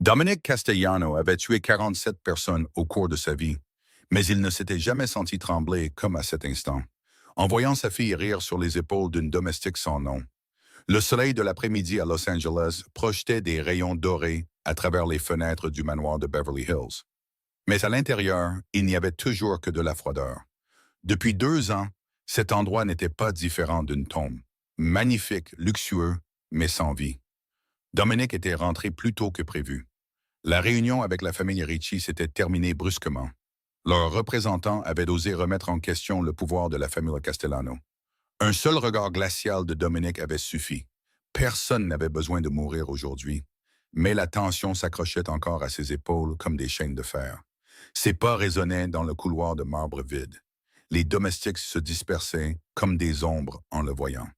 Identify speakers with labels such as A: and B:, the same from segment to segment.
A: Dominic Castellano avait tué 47 personnes au cours de sa vie, mais il ne s'était jamais senti trembler comme à cet instant, en voyant sa fille rire sur les épaules d'une domestique sans nom. Le soleil de l'après-midi à Los Angeles projetait des rayons dorés à travers les fenêtres du manoir de Beverly Hills. Mais à l'intérieur, il n'y avait toujours que de la froideur. Depuis 2 ans, cet endroit n'était pas différent d'une tombe. Magnifique, luxueux, mais sans vie. Dominic était rentré plus tôt que prévu. La réunion avec la famille Ricci s'était terminée brusquement. Leurs représentants avaient osé remettre en question le pouvoir de la famille Castellano. Un seul regard glacial de Dominic avait suffi. Personne n'avait besoin de mourir aujourd'hui, mais la tension s'accrochait encore à ses épaules comme des chaînes de fer. Ses pas résonnaient dans le couloir de marbre vide. Les domestiques se dispersaient comme des ombres en le voyant.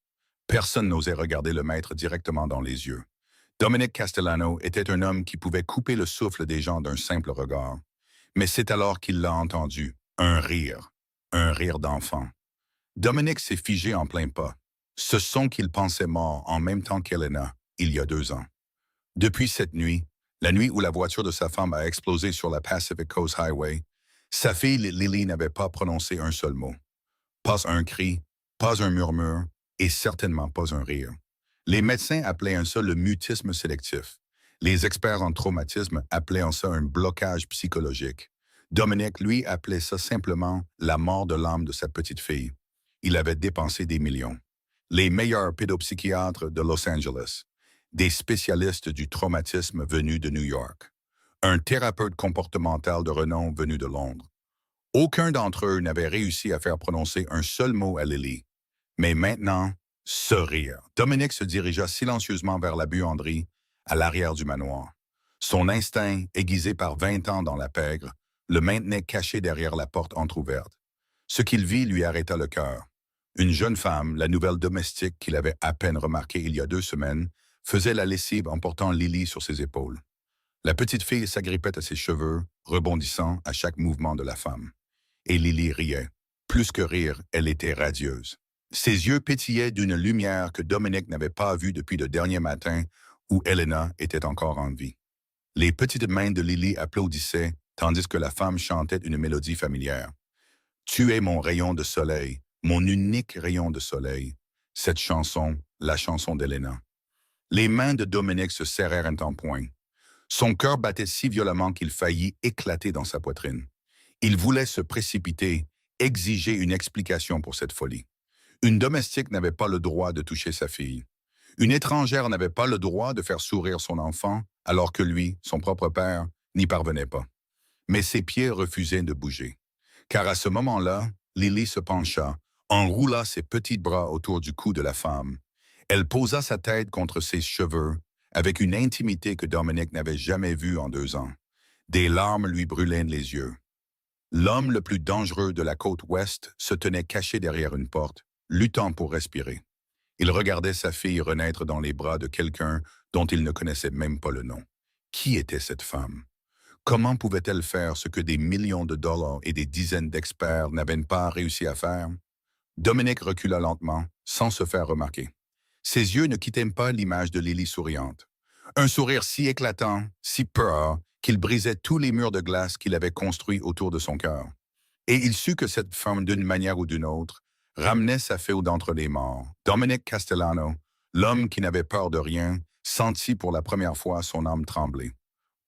A: Personne n'osait regarder le maître directement dans les yeux. Dominic Castellano était un homme qui pouvait couper le souffle des gens d'un simple regard. Mais c'est alors qu'il l'a entendu, un rire d'enfant. Dominic s'est figé en plein pas. Ce son qu'il pensait mort en même temps qu'Elena, il y a 2 ans. Depuis cette nuit, la nuit où la voiture de sa femme a explosé sur la Pacific Coast Highway, sa fille Lily n'avait pas prononcé un seul mot. Pas un cri, pas un murmure, et certainement pas un rire. Les médecins appelaient ça le mutisme sélectif. Les experts en traumatisme appelaient ça un blocage psychologique. Dominic, lui, appelait ça simplement la mort de l'âme de sa petite fille. Il avait dépensé des millions. Les meilleurs pédopsychiatres de Los Angeles, des spécialistes du traumatisme venus de New York, un thérapeute comportemental de renom venu de Londres. Aucun d'entre eux n'avait réussi à faire prononcer un seul mot à Lily. Mais maintenant, ce rire. Dominic se dirigea silencieusement vers la buanderie, à l'arrière du manoir. Son instinct, aiguisé par 20 ans dans la pègre, le maintenait caché derrière la porte entr'ouverte. Ce qu'il vit lui arrêta le cœur. Une jeune femme, la nouvelle domestique qu'il avait à peine remarquée il y a 2 semaines, faisait la lessive en portant Lily sur ses épaules. La petite fille s'agrippait à ses cheveux, rebondissant à chaque mouvement de la femme. Et Lily riait. Plus que rire, elle était radieuse. Ses yeux pétillaient d'une lumière que Dominic n'avait pas vue depuis le dernier matin où Elena était encore en vie. Les petites mains de Lily applaudissaient tandis que la femme chantait une mélodie familière. « Tu es mon rayon de soleil, mon unique rayon de soleil. » Cette chanson, la chanson d'Elena. Les mains de Dominic se serrèrent en poing. Son cœur battait si violemment qu'il faillit éclater dans sa poitrine. Il voulait se précipiter, exiger une explication pour cette folie. Une domestique n'avait pas le droit de toucher sa fille. Une étrangère n'avait pas le droit de faire sourire son enfant, alors que lui, son propre père, n'y parvenait pas. Mais ses pieds refusaient de bouger. Car à ce moment-là, Lily se pencha, enroula ses petits bras autour du cou de la femme. Elle posa sa tête contre ses cheveux, avec une intimité que Dominic n'avait jamais vue en 2 ans. Des larmes lui brûlaient les yeux. L'homme le plus dangereux de la côte ouest se tenait caché derrière une porte, luttant pour respirer. Il regardait sa fille renaître dans les bras de quelqu'un dont il ne connaissait même pas le nom. Qui était cette femme? Comment pouvait-elle faire ce que des millions de dollars et des dizaines d'experts n'avaient pas réussi à faire? Dominic recula lentement, sans se faire remarquer. Ses yeux ne quittaient pas l'image de Lily souriante. Un sourire si éclatant, si pur, qu'il brisait tous les murs de glace qu'il avait construits autour de son cœur. Et il sut que cette femme, d'une manière ou d'une autre, ramenait sa fille d'entre les morts. Dominic Castellano, l'homme qui n'avait peur de rien, sentit pour la première fois son âme trembler.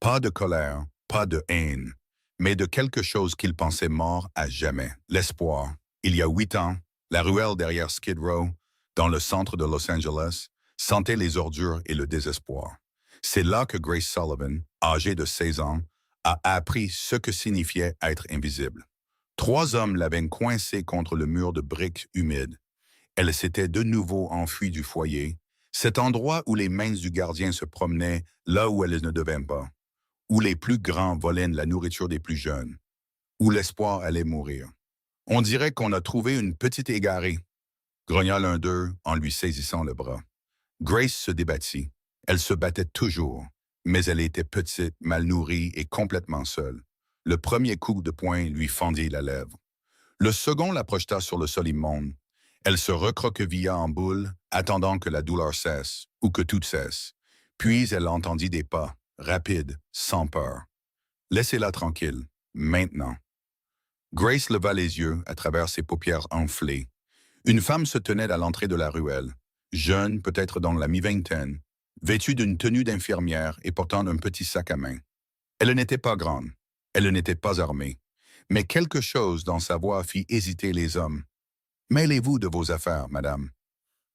A: Pas de colère, pas de haine, mais de quelque chose qu'il pensait mort à jamais. L'espoir. Il y a 8 ans, la ruelle derrière Skid Row, dans le centre de Los Angeles, sentait les ordures et le désespoir. C'est là que Grace Sullivan, âgée de 16 ans, a appris ce que signifiait être invisible. 3 hommes l'avaient coincée contre le mur de briques humides. Elle s'était de nouveau enfuie du foyer, cet endroit où les mains du gardien se promenaient là où elles ne devaient pas, où les plus grands volaient la nourriture des plus jeunes, où l'espoir allait mourir. On dirait qu'on a trouvé une petite égarée, grogna l'un d'eux en lui saisissant le bras. Grace se débattit. Elle se battait toujours, mais elle était petite, mal nourrie et complètement seule. Le premier coup de poing lui fendit la lèvre. Le second la projeta sur le sol immonde. Elle se recroquevilla en boule, attendant que la douleur cesse, ou que tout cesse. Puis elle entendit des pas, rapide, sans peur. Laissez-la tranquille, maintenant. Grace leva les yeux à travers ses paupières enflées. Une femme se tenait à l'entrée de la ruelle, jeune, peut-être dans la mi-vingtaine, vêtue d'une tenue d'infirmière et portant un petit sac à main. Elle n'était pas grande, elle n'était pas armée, mais quelque chose dans sa voix fit hésiter les hommes. « Mêlez-vous de vos affaires, madame. »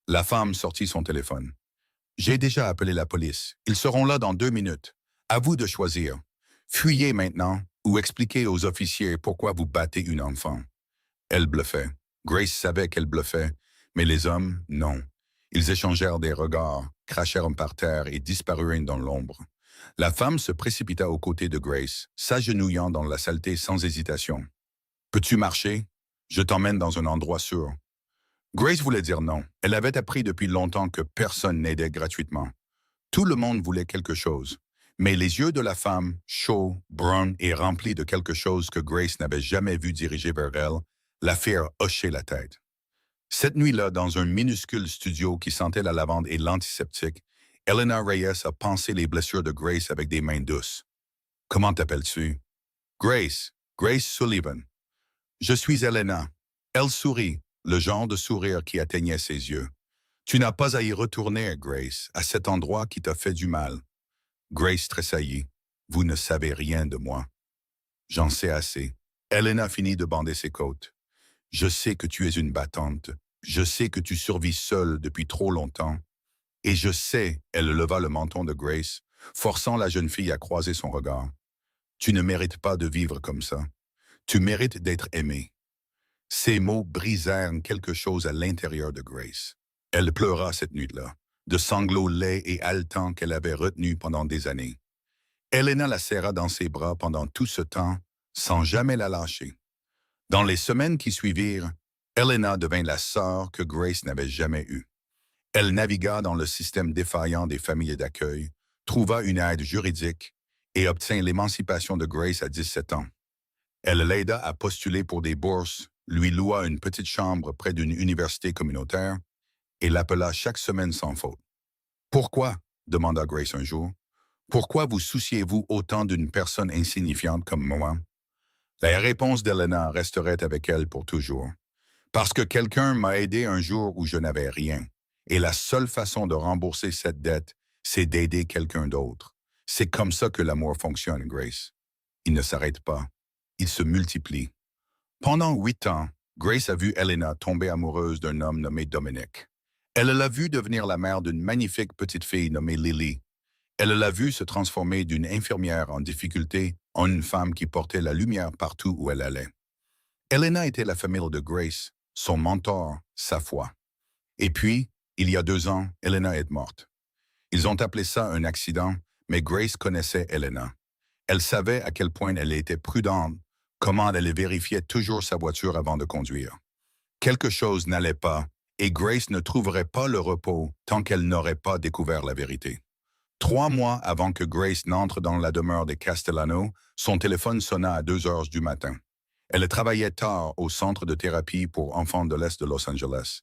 A: La femme sortit son téléphone. « J'ai déjà appelé la police. Ils seront là dans 2 minutes. À vous de choisir. Fuyez maintenant ou expliquez aux officiers pourquoi vous battez une enfant. » Elle bluffait. Grace savait qu'elle bluffait, mais les hommes, non. Ils échangèrent des regards, crachèrent par terre et disparurent dans l'ombre. La femme se précipita aux côtés de Grace, s'agenouillant dans la saleté sans hésitation. « Peux-tu marcher? Je t'emmène dans un endroit sûr. » Grace voulait dire non. Elle avait appris depuis longtemps que personne n'aidait gratuitement. Tout le monde voulait quelque chose. Mais les yeux de la femme, chauds, bruns et remplis de quelque chose que Grace n'avait jamais vu diriger vers elle, la firent hocher la tête. Cette nuit-là, dans un minuscule studio qui sentait la lavande et l'antiseptique, Elena Reyes a pansé les blessures de Grace avec des mains douces. « Comment t'appelles-tu? »« Grace. Grace Sullivan. »« Je suis Elena. » Elle sourit, le genre de sourire qui atteignait ses yeux. « Tu n'as pas à y retourner, Grace, à cet endroit qui t'a fait du mal. » Grace tressaillit. « Vous ne savez rien de moi. »« J'en sais assez. » Elena finit de bander ses côtes. « Je sais que tu es une battante. Je sais que tu survis seule depuis trop longtemps. Et je sais, » elle leva le menton de Grace, forçant la jeune fille à croiser son regard. « Tu ne mérites pas de vivre comme ça. Tu mérites d'être aimée. » Ces mots brisèrent quelque chose à l'intérieur de Grace. Elle pleura cette nuit-là, de sanglots laids et haletants qu'elle avait retenus pendant des années. Elena la serra dans ses bras pendant tout ce temps, sans jamais la lâcher. Dans les semaines qui suivirent, Elena devint la sœur que Grace n'avait jamais eue. Elle navigua dans le système défaillant des familles d'accueil, trouva une aide juridique et obtint l'émancipation de Grace à 17 ans. Elle l'aida à postuler pour des bourses, lui loua une petite chambre près d'une université communautaire et l'appela chaque semaine sans faute. « Pourquoi? » demanda Grace un jour. « Pourquoi vous souciez-vous autant d'une personne insignifiante comme moi? » La réponse d'Elena resterait avec elle pour toujours. « Parce que quelqu'un m'a aidé un jour où je n'avais rien. Et la seule façon de rembourser cette dette, c'est d'aider quelqu'un d'autre. C'est comme ça que l'amour fonctionne, Grace. Il ne s'arrête pas. Il se multiplie. » Pendant 8 ans, Grace a vu Elena tomber amoureuse d'un homme nommé Dominic. Elle l'a vu devenir la mère d'une magnifique petite fille nommée Lily. Elle l'a vu se transformer d'une infirmière en difficulté en une femme qui portait la lumière partout où elle allait. Elena était la famille de Grace, son mentor, sa foi. Et puis, il y a 2 ans, Elena est morte. Ils ont appelé ça un accident, mais Grace connaissait Elena. Elle savait à quel point elle était prudente, comment elle vérifiait toujours sa voiture avant de conduire. Quelque chose n'allait pas, et Grace ne trouverait pas le repos tant qu'elle n'aurait pas découvert la vérité. 3 mois avant que Grace n'entre dans la demeure des Castellano, son téléphone sonna à 2 heures du matin. Elle travaillait tard au centre de thérapie pour enfants de l'Est de Los Angeles.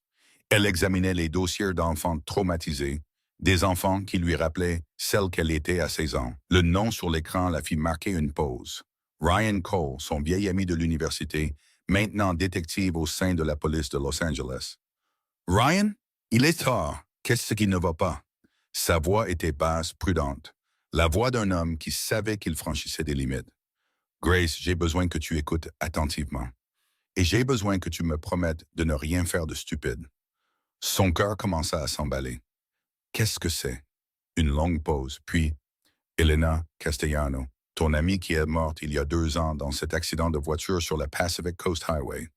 A: Elle examinait les dossiers d'enfants traumatisés, des enfants qui lui rappelaient celle qu'elle était à 16 ans. Le nom sur l'écran la fit marquer une pause. Ryan Cole, son vieil ami de l'université, maintenant détective au sein de la police de Los Angeles. « Ryan, il est tard. Qu'est-ce qui ne va pas? » Sa voix était basse, prudente. La voix d'un homme qui savait qu'il franchissait des limites. « Grace, j'ai besoin que tu écoutes attentivement. Et j'ai besoin que tu me promettes de ne rien faire de stupide. » Son cœur commença à s'emballer. « Qu'est-ce que c'est? » Une longue pause, puis « Elena Castellano, ton amie qui est morte il y a 2 ans dans cet accident de voiture sur la Pacific Coast Highway. »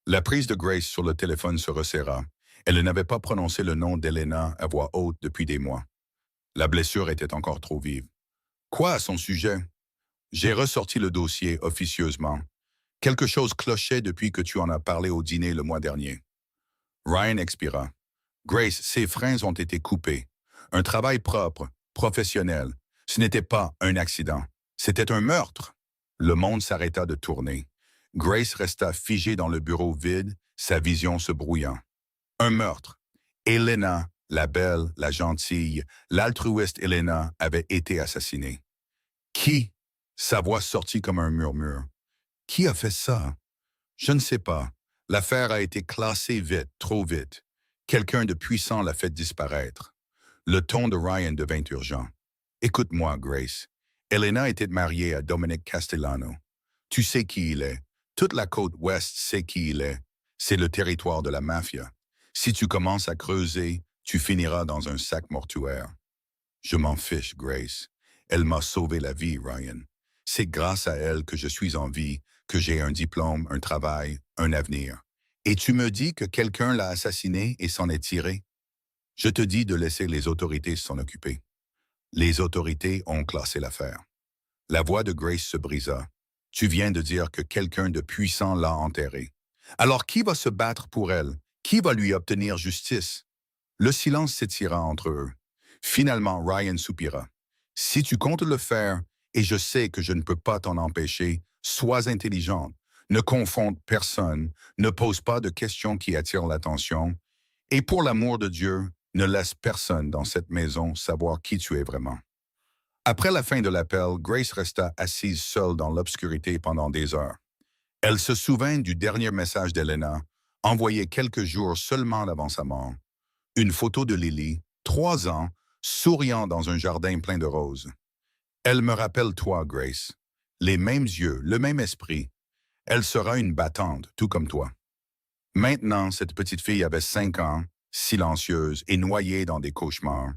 A: La prise de Grace sur le téléphone se resserra. Elle n'avait pas prononcé le nom d'Elena à voix haute depuis des mois. La blessure était encore trop vive. « Quoi à son sujet? » J'ai ressorti le dossier officieusement. Quelque chose clochait depuis que tu en as parlé au dîner le mois dernier. Ryan expira. « Grace, ses freins ont été coupés. Un travail propre, professionnel. Ce n'était pas un accident. C'était un meurtre. » Le monde s'arrêta de tourner. Grace resta figée dans le bureau vide, sa vision se brouillant. Un meurtre. Elena La belle, la gentille, l'altruiste Elena avait été assassinée. Qui? Sa voix sortit comme un murmure. Qui a fait ça? Je ne sais pas. L'affaire a été classée vite, trop vite. Quelqu'un de puissant l'a fait disparaître. Le ton de Ryan devint urgent. Écoute-moi, Grace. Elena était mariée à Dominic Castellano. Tu sais qui il est. Toute la côte ouest sait qui il est. C'est le territoire de la mafia. Si tu commences à creuser, tu finiras dans un sac mortuaire. Je m'en fiche, Grace. Elle m'a sauvé la vie, Ryan. C'est grâce à elle que je suis en vie, que j'ai un diplôme, un travail, un avenir. Et tu me dis que quelqu'un l'a assassiné et s'en est tiré? Je te dis de laisser les autorités s'en occuper. Les autorités ont classé l'affaire. La voix de Grace se brisa. Tu viens de dire que quelqu'un de puissant l'a enterrée. Alors qui va se battre pour elle? Qui va lui obtenir justice? Le silence s'étira entre eux. Finalement, Ryan soupira. Si tu comptes le faire, et je sais que je ne peux pas t'en empêcher, sois intelligente. Ne confonde personne, ne pose pas de questions qui attirent l'attention, et pour l'amour de Dieu, ne laisse personne dans cette maison savoir qui tu es vraiment. Après la fin de l'appel, Grace resta assise seule dans l'obscurité pendant des heures. Elle se souvint du dernier message d'Elena, envoyé quelques jours seulement avant sa mort. Une photo de Lily, 3 ans, souriant dans un jardin plein de roses. Elle me rappelle toi, Grace. Les mêmes yeux, le même esprit. Elle sera une battante, tout comme toi. Maintenant, cette petite fille avait 5 ans, silencieuse et noyée dans des cauchemars.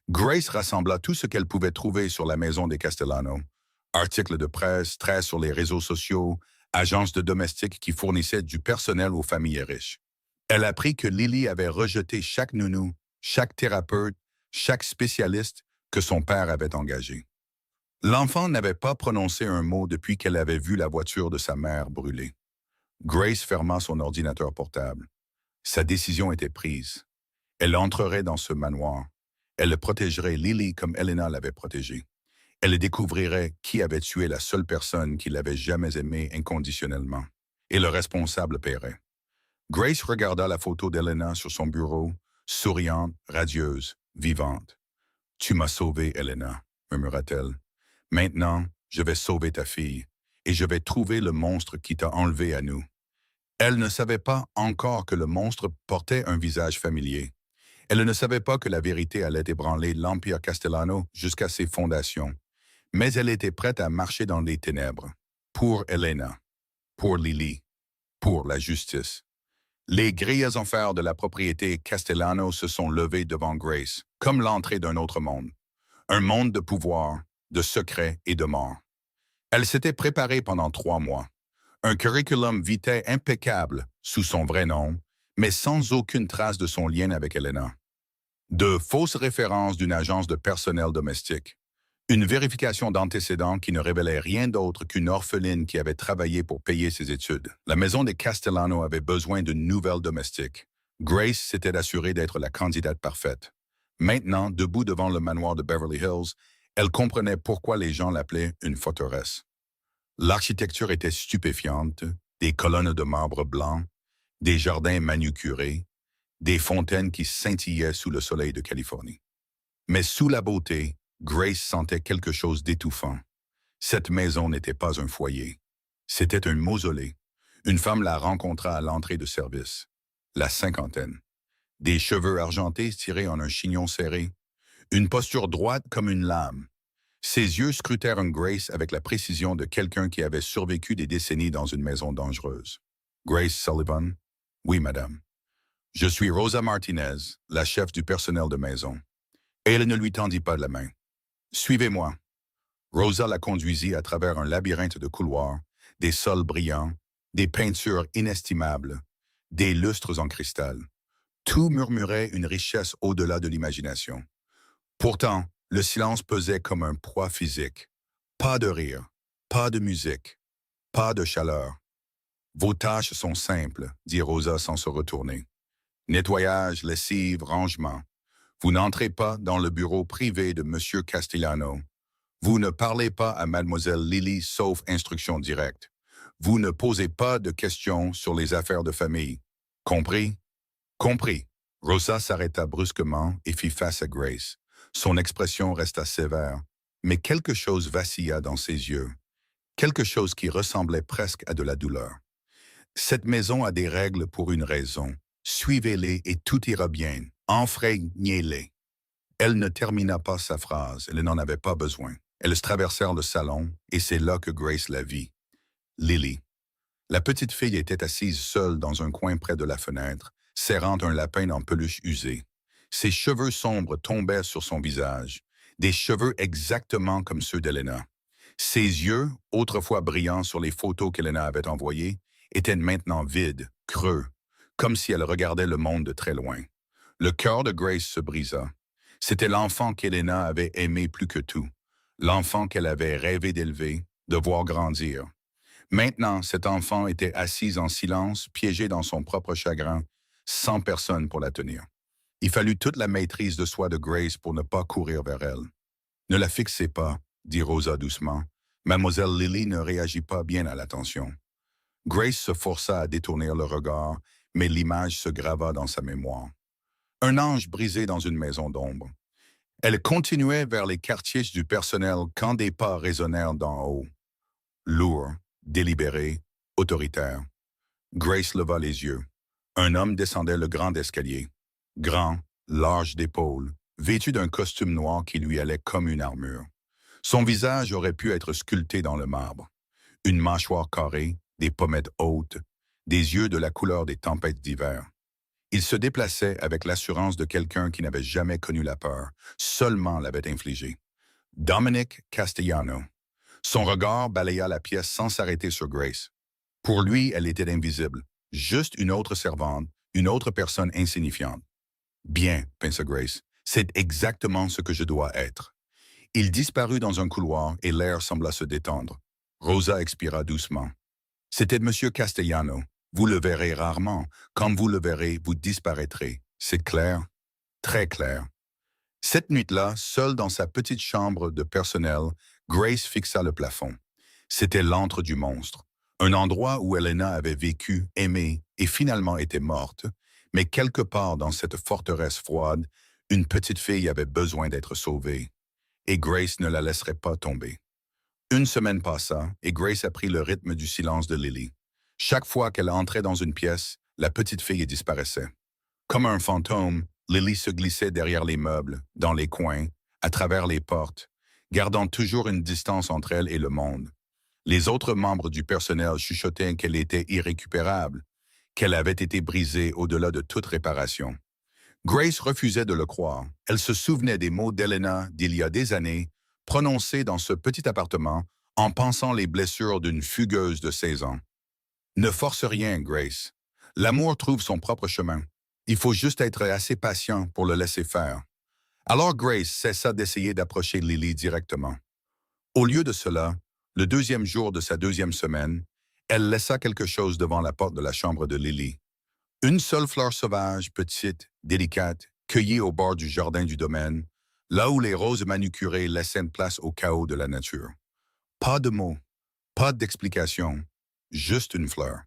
A: Grace rassembla tout ce qu'elle pouvait trouver sur la maison des Castellano. Articles de presse, traits sur les réseaux sociaux, agences de domestiques qui fournissaient du personnel aux familles riches. Elle apprit que Lily avait rejeté chaque nounou, chaque thérapeute, chaque spécialiste que son père avait engagé. L'enfant n'avait pas prononcé un mot depuis qu'elle avait vu la voiture de sa mère brûler. Grace ferma son ordinateur portable. Sa décision était prise. Elle entrerait dans ce manoir. Elle protégerait Lily comme Elena l'avait protégée. Elle découvrirait qui avait tué la seule personne qui l'avait jamais aimée inconditionnellement. Et le responsable paierait. Grace regarda la photo d'Elena sur son bureau, souriante, radieuse, vivante. « Tu m'as sauvée, Elena, » murmura-t-elle. « Maintenant, je vais sauver ta fille, et je vais trouver le monstre qui t'a enlevé à nous. » Elle ne savait pas encore que le monstre portait un visage familier. Elle ne savait pas que la vérité allait ébranler l'Empire Castellano jusqu'à ses fondations. Mais elle était prête à marcher dans les ténèbres. Pour Elena, pour Lily, pour la justice. Les grilles en fer de la propriété Castellano se sont levées devant Grace, comme l'entrée d'un autre monde. Un monde de pouvoir, de secrets et de mort. Elle s'était préparée pendant 3 mois. Un curriculum vitae impeccable sous son vrai nom, mais sans aucune trace de son lien avec Elena. De fausses références d'une agence de personnel domestique. Une vérification d'antécédents qui ne révélait rien d'autre qu'une orpheline qui avait travaillé pour payer ses études. La maison des Castellano avait besoin d'une nouvelle domestique. Grace s'était assurée d'être la candidate parfaite. Maintenant, debout devant le manoir de Beverly Hills, elle comprenait pourquoi les gens l'appelaient une forteresse. L'architecture était stupéfiante, des colonnes de marbre blanc, des jardins manucurés, des fontaines qui scintillaient sous le soleil de Californie. Mais sous la beauté, Grace sentait quelque chose d'étouffant. Cette maison n'était pas un foyer. C'était un mausolée. Une femme la rencontra à l'entrée de service. La cinquantaine. Des cheveux argentés tirés en un chignon serré. Une posture droite comme une lame. Ses yeux scrutèrent Grace avec la précision de quelqu'un qui avait survécu des décennies dans une maison dangereuse. « Grace Sullivan? »« Oui, madame. »« Je suis Rosa Martinez, la chef du personnel de maison. » Et elle ne lui tendit pas la main. « Suivez-moi. » Rosa la conduisit à travers un labyrinthe de couloirs, des sols brillants, des peintures inestimables, des lustres en cristal. Tout murmurait une richesse au-delà de l'imagination. Pourtant, le silence pesait comme un poids physique. Pas de rire, pas de musique, pas de chaleur. « Vos tâches sont simples, » dit Rosa sans se retourner. « Nettoyage, lessive, rangement. Vous n'entrez pas dans le bureau privé de M. Castellano. Vous ne parlez pas à Mademoiselle Lily sauf instruction directe. Vous ne posez pas de questions sur les affaires de famille. Compris? Compris. Rosa s'arrêta brusquement et fit face à Grace. Son expression resta sévère, mais quelque chose vacilla dans ses yeux, quelque chose qui ressemblait presque à de la douleur. Cette maison a des règles pour une raison. Suivez-les et tout ira bien. Enfreignez-les. Elle ne termina pas sa phrase, elle n'en avait pas besoin. Elles traversèrent le salon, et c'est là que Grace la vit. Lily. La petite fille était assise seule dans un coin près de la fenêtre, serrant un lapin en peluche usée. Ses cheveux sombres tombaient sur son visage, des cheveux exactement comme ceux d'Elena. Ses yeux, autrefois brillants sur les photos qu'Elena avait envoyées, étaient maintenant vides, creux, comme si elle regardait le monde de très loin. Le cœur de Grace se brisa. C'était l'enfant qu'Elena avait aimé plus que tout, l'enfant qu'elle avait rêvé d'élever, de voir grandir. Maintenant, cet enfant était assis en silence, piégé dans son propre chagrin, sans personne pour la tenir. Il fallut toute la maîtrise de soi de Grace pour ne pas courir vers elle. « Ne la fixez pas », dit Rosa doucement. Mademoiselle Lily ne réagit pas bien à l'attention. Grace se força à détourner le regard, mais l'image se grava dans sa mémoire. Un ange brisé dans une maison d'ombre. Elle continuait vers les quartiers du personnel quand des pas résonnèrent d'en haut. Lourds, délibérés, autoritaires. Grace leva les yeux. Un homme descendait le grand escalier. Grand, large d'épaules, vêtu d'un costume noir qui lui allait comme une armure. Son visage aurait pu être sculpté dans le marbre. Une mâchoire carrée, des pommettes hautes, des yeux de la couleur des tempêtes d'hiver. Il se déplaçait avec l'assurance de quelqu'un qui n'avait jamais connu la peur, seulement l'avait infligée. Dominic Castellano. Son regard balaya la pièce sans s'arrêter sur Grace. Pour lui, elle était invisible, juste une autre servante, une autre personne insignifiante. Bien, pensa Grace, c'est exactement ce que je dois être. Il disparut dans un couloir et l'air sembla se détendre. Rosa expira doucement. C'était M. Castellano. Vous le verrez rarement. Quand vous le verrez, vous disparaîtrez. C'est clair? Très clair. Cette nuit-là, seule dans sa petite chambre de personnel, Grace fixa le plafond. C'était l'antre du monstre, un endroit où Elena avait vécu, aimé et finalement était morte, mais quelque part dans cette forteresse froide, une petite fille avait besoin d'être sauvée, et Grace ne la laisserait pas tomber. Une semaine passa, et Grace apprit le rythme du silence de Lily. Chaque fois qu'elle entrait dans une pièce, la petite fille disparaissait. Comme un fantôme, Lily se glissait derrière les meubles, dans les coins, à travers les portes, gardant toujours une distance entre elle et le monde. Les autres membres du personnel chuchotaient qu'elle était irrécupérable, qu'elle avait été brisée au-delà de toute réparation. Grace refusait de le croire. Elle se souvenait des mots d'Elena d'il y a des années, prononcés dans ce petit appartement, en pensant les blessures d'une fugueuse de 16 ans. Ne force rien, Grace. L'amour trouve son propre chemin. Il faut juste être assez patient pour le laisser faire. Alors Grace cessa d'essayer d'approcher Lily directement. Au lieu de cela, le deuxième jour de sa deuxième semaine, elle laissa quelque chose devant la porte de la chambre de Lily. Une seule fleur sauvage, petite, délicate, cueillie au bord du jardin du domaine, là où les roses manucurées laissaient une place au chaos de la nature. Pas de mots, pas d'explication, juste une fleur.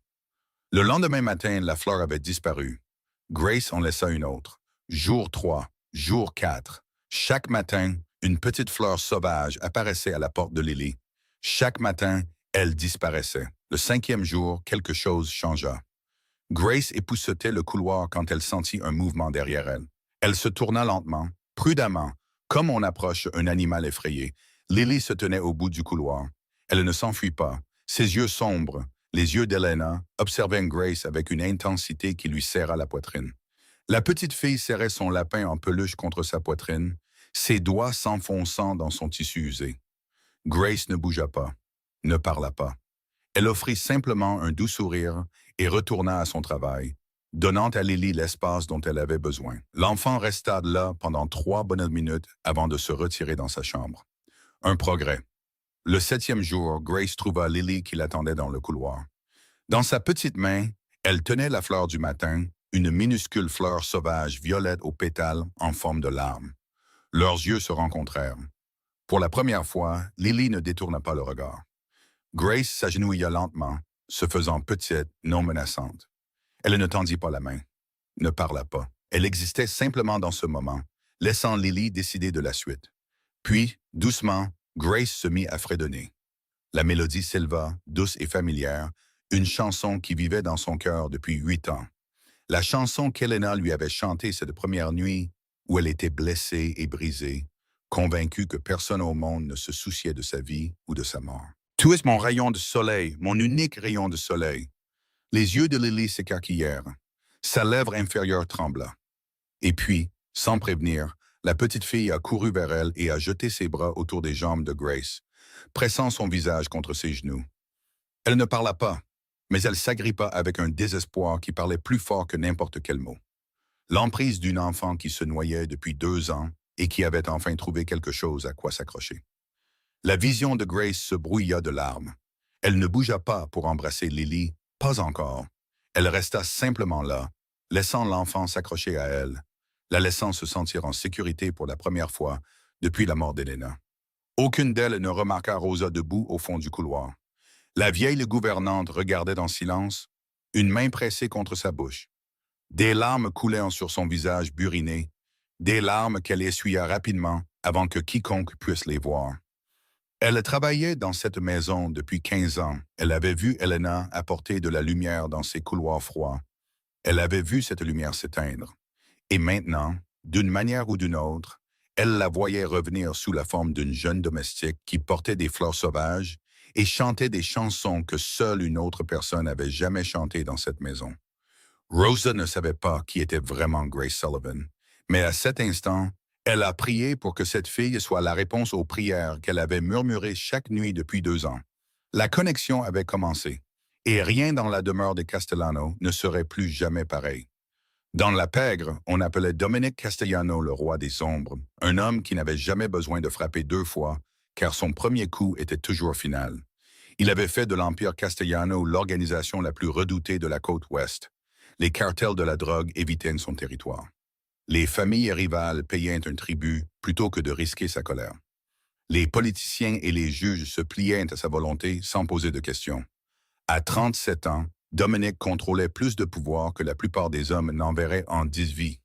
A: Le lendemain matin, la fleur avait disparu. Grace en laissa une autre. Jour 3, jour 4. Chaque matin, une petite fleur sauvage apparaissait à la porte de Lily. Chaque matin, elle disparaissait. Le 5e jour, quelque chose changea. Grace époussetait le couloir quand elle sentit un mouvement derrière elle. Elle se tourna lentement, prudemment, comme on approche un animal effrayé. Lily se tenait au bout du couloir. Elle ne s'enfuit pas. Ses yeux sombres, les yeux d'Elena, observaient Grace avec une intensité qui lui serra la poitrine. La petite fille serrait son lapin en peluche contre sa poitrine, ses doigts s'enfonçant dans son tissu usé. Grace ne bougea pas, ne parla pas. Elle offrit simplement un doux sourire et retourna à son travail, donnant à Lily l'espace dont elle avait besoin. L'enfant resta là pendant 3 bonnes minutes avant de se retirer dans sa chambre. Un progrès. Le 7e jour, Grace trouva Lily qui l'attendait dans le couloir. Dans sa petite main, elle tenait la fleur du matin, une minuscule fleur sauvage violette aux pétales en forme de larme. Leurs yeux se rencontrèrent. Pour la première fois, Lily ne détourna pas le regard. Grace s'agenouilla lentement, se faisant petite, non menaçante. Elle ne tendit pas la main, ne parla pas. Elle existait simplement dans ce moment, laissant Lily décider de la suite. Puis, doucement, Grace se mit à fredonner. La mélodie s'éleva, douce et familière, une chanson qui vivait dans son cœur depuis 8 ans. La chanson qu'Helena lui avait chantée cette première nuit, où elle était blessée et brisée, convaincue que personne au monde ne se souciait de sa vie ou de sa mort. Tu es mon rayon de soleil, mon unique rayon de soleil. Les yeux de Lily s'écarquillèrent. Sa lèvre inférieure trembla. Et puis, sans prévenir, la petite fille a couru vers elle et a jeté ses bras autour des jambes de Grace, pressant son visage contre ses genoux. Elle ne parla pas, mais elle s'agrippa avec un désespoir qui parlait plus fort que n'importe quel mot. L'emprise d'une enfant qui se noyait depuis 2 ans et qui avait enfin trouvé quelque chose à quoi s'accrocher. La vision de Grace se brouilla de larmes. Elle ne bougea pas pour embrasser Lily, pas encore. Elle resta simplement là, laissant l'enfant s'accrocher à elle, la laissant se sentir en sécurité pour la première fois depuis la mort d'Helena. Aucune d'elles ne remarqua Rosa debout au fond du couloir. La vieille gouvernante regardait en silence, une main pressée contre sa bouche. Des larmes coulaient sur son visage buriné, des larmes qu'elle essuya rapidement avant que quiconque puisse les voir. Elle travaillait dans cette maison depuis 15 ans. Elle avait vu Helena apporter de la lumière dans ses couloirs froids. Elle avait vu cette lumière s'éteindre. Et maintenant, d'une manière ou d'une autre, elle la voyait revenir sous la forme d'une jeune domestique qui portait des fleurs sauvages et chantait des chansons que seule une autre personne n'avait jamais chantées dans cette maison. Rosa ne savait pas qui était vraiment Grace Sullivan, mais à cet instant, elle a prié pour que cette fille soit la réponse aux prières qu'elle avait murmurées chaque nuit depuis 2 ans. La connexion avait commencé, et rien dans la demeure des Castellano ne serait plus jamais pareil. Dans la pègre, on appelait Dominic Castellano le roi des ombres, un homme qui n'avait jamais besoin de frapper 2 fois, car son premier coup était toujours final. Il avait fait de l'Empire Castellano l'organisation la plus redoutée de la côte ouest. Les cartels de la drogue évitaient son territoire. Les familles rivales payaient un tribut plutôt que de risquer sa colère. Les politiciens et les juges se pliaient à sa volonté sans poser de questions. À 37 ans, Dominic contrôlait plus de pouvoir que la plupart des hommes n'enverraient en 10 vies.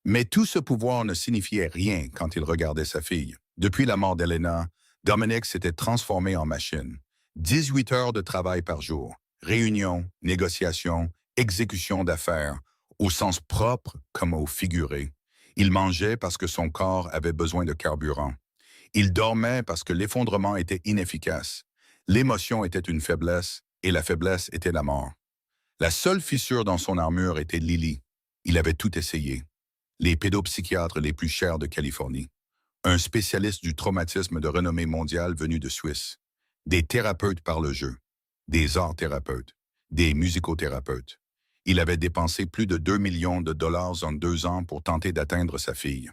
A: Mais tout ce pouvoir ne signifiait rien quand il regardait sa fille. Depuis la mort d'Helena, Dominic s'était transformé en machine. 18 heures de travail par jour, réunions, négociations, exécutions d'affaires, au sens propre comme au figuré. Il mangeait parce que son corps avait besoin de carburant. Il dormait parce que l'effondrement était inefficace. L'émotion était une faiblesse et la faiblesse était la mort. La seule fissure dans son armure était Lily. Il avait tout essayé. Les pédopsychiatres les plus chers de Californie. Un spécialiste du traumatisme de renommée mondiale venu de Suisse. Des thérapeutes par le jeu. Des art-thérapeutes. Des musicothérapeutes. Il avait dépensé plus de 2 millions de dollars en 2 ans pour tenter d'atteindre sa fille.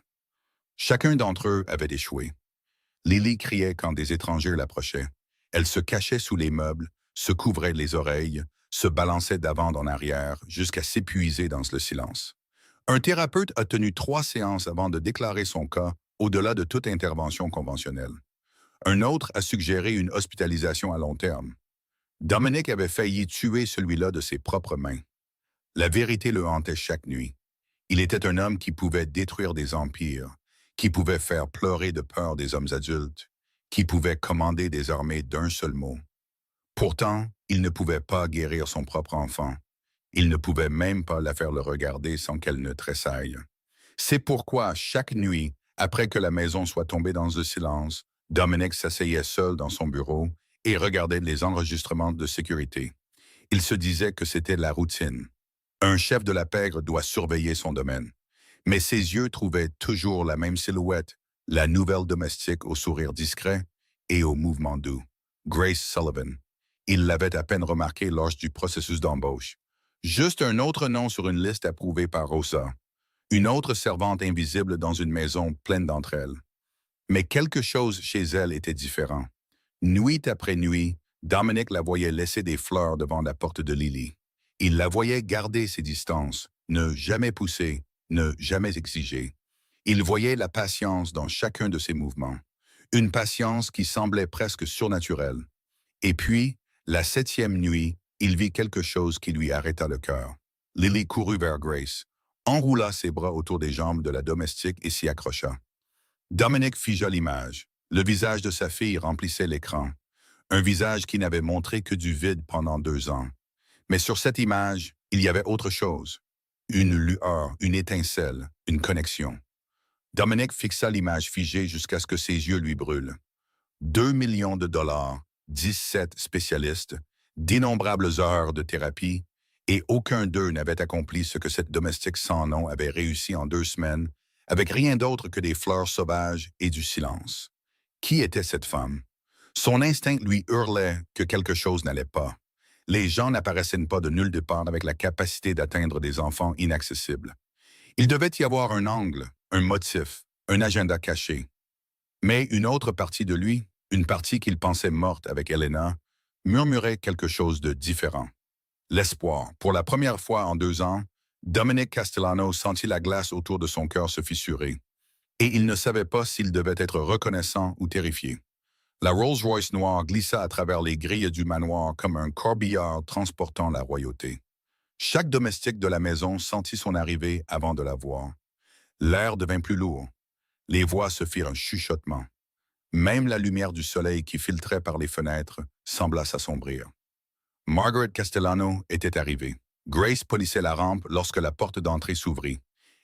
A: Chacun d'entre eux avait échoué. Lily criait quand des étrangers l'approchaient. Elle se cachait sous les meubles, se couvrait les oreilles, se balançait d'avant en arrière jusqu'à s'épuiser dans le silence. Un thérapeute a tenu 3 séances avant de déclarer son cas au-delà de toute intervention conventionnelle. Un autre a suggéré une hospitalisation à long terme. Dominic avait failli tuer celui-là de ses propres mains. La vérité le hantait chaque nuit. Il était un homme qui pouvait détruire des empires, qui pouvait faire pleurer de peur des hommes adultes, qui pouvait commander des armées d'un seul mot. Pourtant, il ne pouvait pas guérir son propre enfant. Il ne pouvait même pas la faire le regarder sans qu'elle ne tressaille. C'est pourquoi, chaque nuit, après que la maison soit tombée dans le silence, Dominic s'asseyait seul dans son bureau et regardait les enregistrements de sécurité. Il se disait que c'était la routine. Un chef de la pègre doit surveiller son domaine. Mais ses yeux trouvaient toujours la même silhouette, la nouvelle domestique au sourire discret et au mouvement doux. Grace Sullivan. Il l'avait à peine remarqué lors du processus d'embauche. Juste un autre nom sur une liste approuvée par Rosa. Une autre servante invisible dans une maison pleine d'entre elles. Mais quelque chose chez elle était différent. Nuit après nuit, Dominic la voyait laisser des fleurs devant la porte de Lily. Il la voyait garder ses distances, ne jamais pousser, ne jamais exiger. Il voyait la patience dans chacun de ses mouvements. Une patience qui semblait presque surnaturelle. Et puis, la 7e nuit, il vit quelque chose qui lui arrêta le cœur. Lily courut vers Grace. enroula ses bras autour des jambes de la domestique et s'y accrocha. Dominic figea l'image. Le visage de sa fille remplissait l'écran. Un visage qui n'avait montré que du vide pendant 2 ans. Mais sur cette image, il y avait autre chose. Une lueur, une étincelle, une connexion. Dominic fixa l'image figée jusqu'à ce que ses yeux lui brûlent. 2 millions de dollars, 17 spécialistes, d'innombrables heures de thérapie, et aucun d'eux n'avait accompli ce que cette domestique sans nom avait réussi en 2 semaines, avec rien d'autre que des fleurs sauvages et du silence. Qui était cette femme? Son instinct lui hurlait que quelque chose n'allait pas. Les gens n'apparaissaient pas de nulle part avec la capacité d'atteindre des enfants inaccessibles. Il devait y avoir un angle, un motif, un agenda caché. Mais une autre partie de lui, une partie qu'il pensait morte avec Elena, murmurait quelque chose de différent. L'espoir. Pour la première fois en 2 ans, Dominic Castellano sentit la glace autour de son cœur se fissurer. Et il ne savait pas s'il devait être reconnaissant ou terrifié. La Rolls-Royce noire glissa à travers les grilles du manoir comme un corbillard transportant la royauté. Chaque domestique de la maison sentit son arrivée avant de la voir. L'air devint plus lourd. Les voix se firent un chuchotement. Même la lumière du soleil qui filtrait par les fenêtres sembla s'assombrir. Margaret Castellano était arrivée. Grace polissait la rampe lorsque la porte d'entrée s'ouvrit.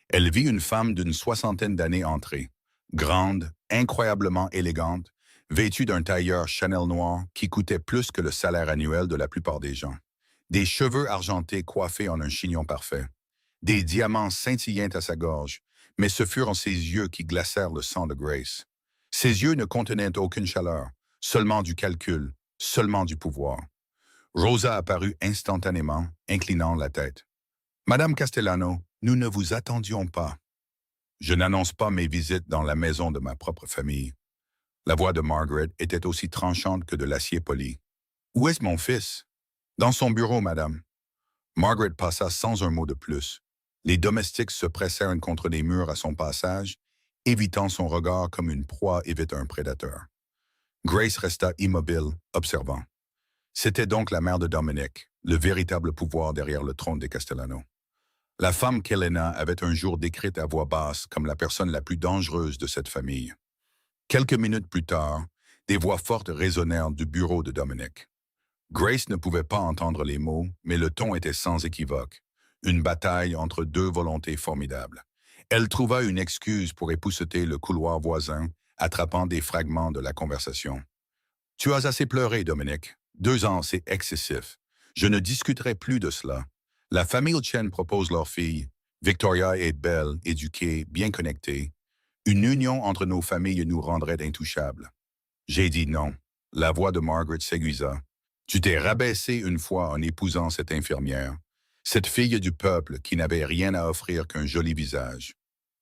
A: Elle vit une femme d'une 60aine d'années entrer. Grande, incroyablement élégante, vêtue d'un tailleur Chanel noir qui coûtait plus que le salaire annuel de la plupart des gens. Des cheveux argentés coiffés en un chignon parfait. Des diamants scintillant à sa gorge, mais ce furent ses yeux qui glacèrent le sang de Grace. Ses yeux ne contenaient aucune chaleur, seulement du calcul, seulement du pouvoir. Rosa apparut instantanément, inclinant la tête. « Madame Castellano, nous ne vous attendions pas. Je n'annonce pas mes visites dans la maison de ma propre famille. » La voix de Margaret était aussi tranchante que de l'acier poli. « Où est mon fils? »« Dans son bureau, madame. » Margaret passa sans un mot de plus. Les domestiques se pressèrent contre les murs à son passage, évitant son regard comme une proie évite un prédateur. Grace resta immobile, observant. C'était donc la mère de Dominic, le véritable pouvoir derrière le trône des Castellano. La femme qu'Helena avait un jour décrite à voix basse comme la personne la plus dangereuse de cette famille. Quelques minutes plus tard, des voix fortes résonnèrent du bureau de Dominic. Grace ne pouvait pas entendre les mots, mais le ton était sans équivoque. Une bataille entre deux volontés formidables. Elle trouva une excuse pour épousseter le couloir voisin, attrapant des fragments de la conversation. « Tu as assez pleuré, Dominic. 2 ans, c'est excessif. Je ne discuterai plus de cela. La famille Chen propose leur fille. Victoria est belle, éduquée, bien connectée. Une union entre nos familles nous rendrait intouchables. » J'ai dit non. La voix de Margaret s'aiguisa. « Tu t'es rabaissé une fois en épousant cette infirmière, cette fille du peuple qui n'avait rien à offrir qu'un joli visage.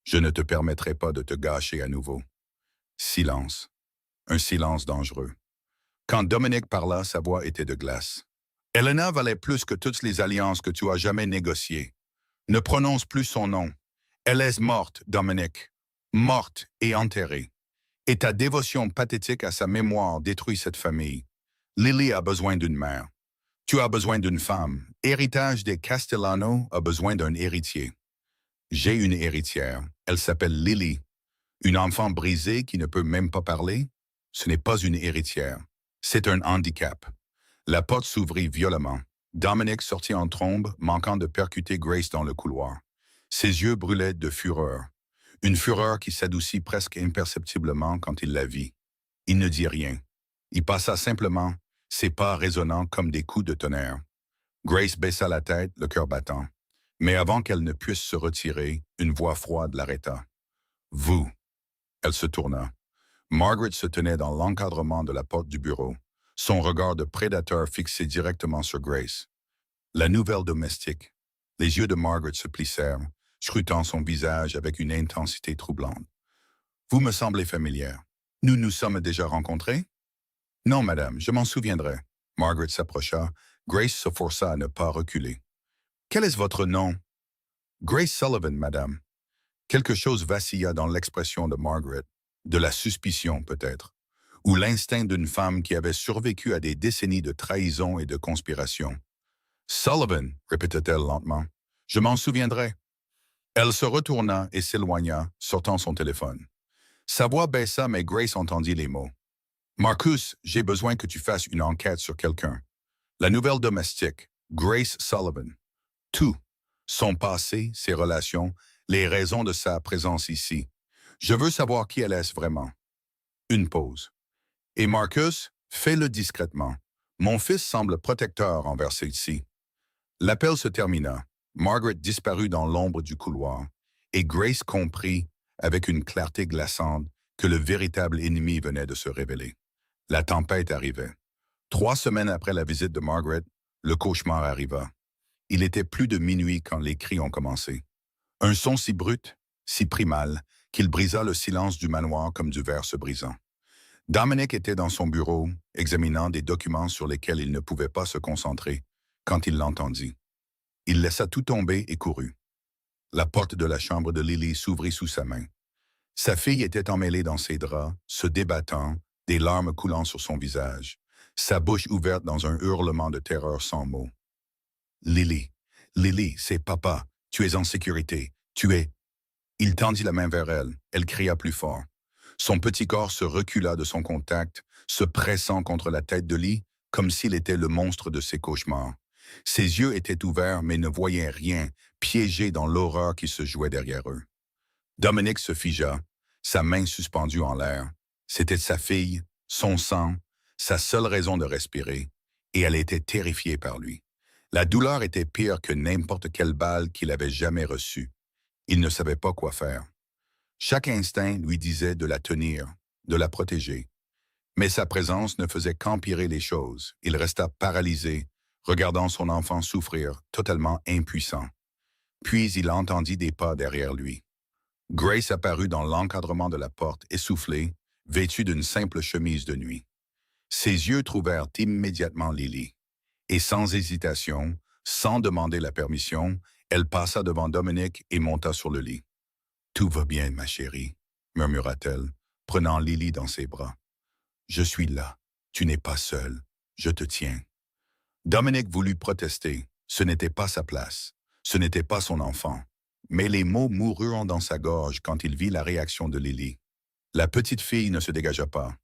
A: Je ne te permettrai pas de te gâcher à nouveau. » Silence. Un silence dangereux. Quand Dominic parla, sa voix était de glace. « Elena valait plus que toutes les alliances que tu as jamais négociées. Ne prononce plus son nom. Elle est morte, Dominic. Morte et enterrée. Et ta dévotion pathétique à sa mémoire détruit cette famille. Lily a besoin d'une mère. Tu as besoin d'une femme. Héritage des Castellano a besoin d'un héritier. J'ai une héritière. Elle s'appelle Lily. Une enfant brisée qui ne peut même pas parler? Ce n'est pas une héritière. C'est un handicap. » La porte s'ouvrit violemment. Dominic sortit en trombe, manquant de percuter Grace dans le couloir. Ses yeux brûlaient de fureur. Une fureur qui s'adoucit presque imperceptiblement quand il la vit. Il ne dit rien. Il passa simplement, ses pas résonnant comme des coups de tonnerre. Grace baissa la tête, le cœur battant. Mais avant qu'elle ne puisse se retirer, une voix froide l'arrêta. « Vous !» Elle se tourna. Margaret se tenait dans l'encadrement de la porte du bureau, son regard de prédateur fixé directement sur Grace. La nouvelle domestique. Les yeux de Margaret se plissèrent, scrutant son visage avec une intensité troublante. « Vous me semblez familière. Nous nous sommes déjà rencontrés? » « Non, madame, je m'en souviendrai. » Margaret s'approcha. Grace se força à ne pas reculer. « Quel est votre nom? »« Grace Sullivan, madame. » Quelque chose vacilla dans l'expression de Margaret, de la suspicion peut-être, ou l'instinct d'une femme qui avait survécu à des décennies de trahison et de conspiration. « Sullivan, répéta-t-elle lentement. Je m'en souviendrai. » Elle se retourna et s'éloigna, sortant son téléphone. Sa voix baissa, mais Grace entendit les mots. Marcus, j'ai besoin que tu fasses une enquête sur quelqu'un. La nouvelle domestique, Grace Sullivan. Tout. Son passé, ses relations, les raisons de sa présence ici. Je veux savoir qui elle est vraiment. Une pause. Et Marcus, fais-le discrètement. Mon fils semble protecteur envers celle-ci. L'appel se termina. Margaret disparut dans l'ombre du couloir, et Grace comprit, avec une clarté glaçante, que le véritable ennemi venait de se révéler. La tempête arrivait. 3 semaines après la visite de Margaret, le cauchemar arriva. Il était plus de minuit quand les cris ont commencé. Un son si brut, si primal, qu'il brisa le silence du manoir comme du verre se brisant. Dominic était dans son bureau, examinant des documents sur lesquels il ne pouvait pas se concentrer, quand il l'entendit. Il laissa tout tomber et courut. La porte de la chambre de Lily s'ouvrit sous sa main. Sa fille était emmêlée dans ses draps, se débattant, des larmes coulant sur son visage, sa bouche ouverte dans un hurlement de terreur sans mots. « Lily, Lily, c'est papa, tu es en sécurité, tu es... » Il tendit la main vers elle, elle cria plus fort. Son petit corps se recula de son contact, se pressant contre la tête de Lee, comme s'il était le monstre de ses cauchemars. Ses yeux étaient ouverts mais ne voyaient rien, piégés dans l'horreur qui se jouait derrière eux. Dominic se figea, sa main suspendue en l'air. C'était sa fille, son sang, sa seule raison de respirer, et elle était terrifiée par lui. La douleur était pire que n'importe quelle balle qu'il avait jamais reçue. Il ne savait pas quoi faire. Chaque instinct lui disait de la tenir, de la protéger. Mais sa présence ne faisait qu'empirer les choses. Il resta paralysé, regardant son enfant souffrir, totalement impuissant. Puis il entendit des pas derrière lui. Grace apparut dans l'encadrement de la porte, essoufflée, vêtue d'une simple chemise de nuit. Ses yeux trouvèrent immédiatement Lily. Et sans hésitation, sans demander la permission, elle passa devant Dominic et monta sur le lit. « Tout va bien, ma chérie, » murmura-t-elle, prenant Lily dans ses bras. « Je suis là. Tu n'es pas seule. Je te tiens. » Dominic voulut protester. Ce n'était pas sa place. Ce n'était pas son enfant. Mais les mots moururent dans sa gorge quand il vit la réaction de Lily. La petite fille ne se dégagea pas.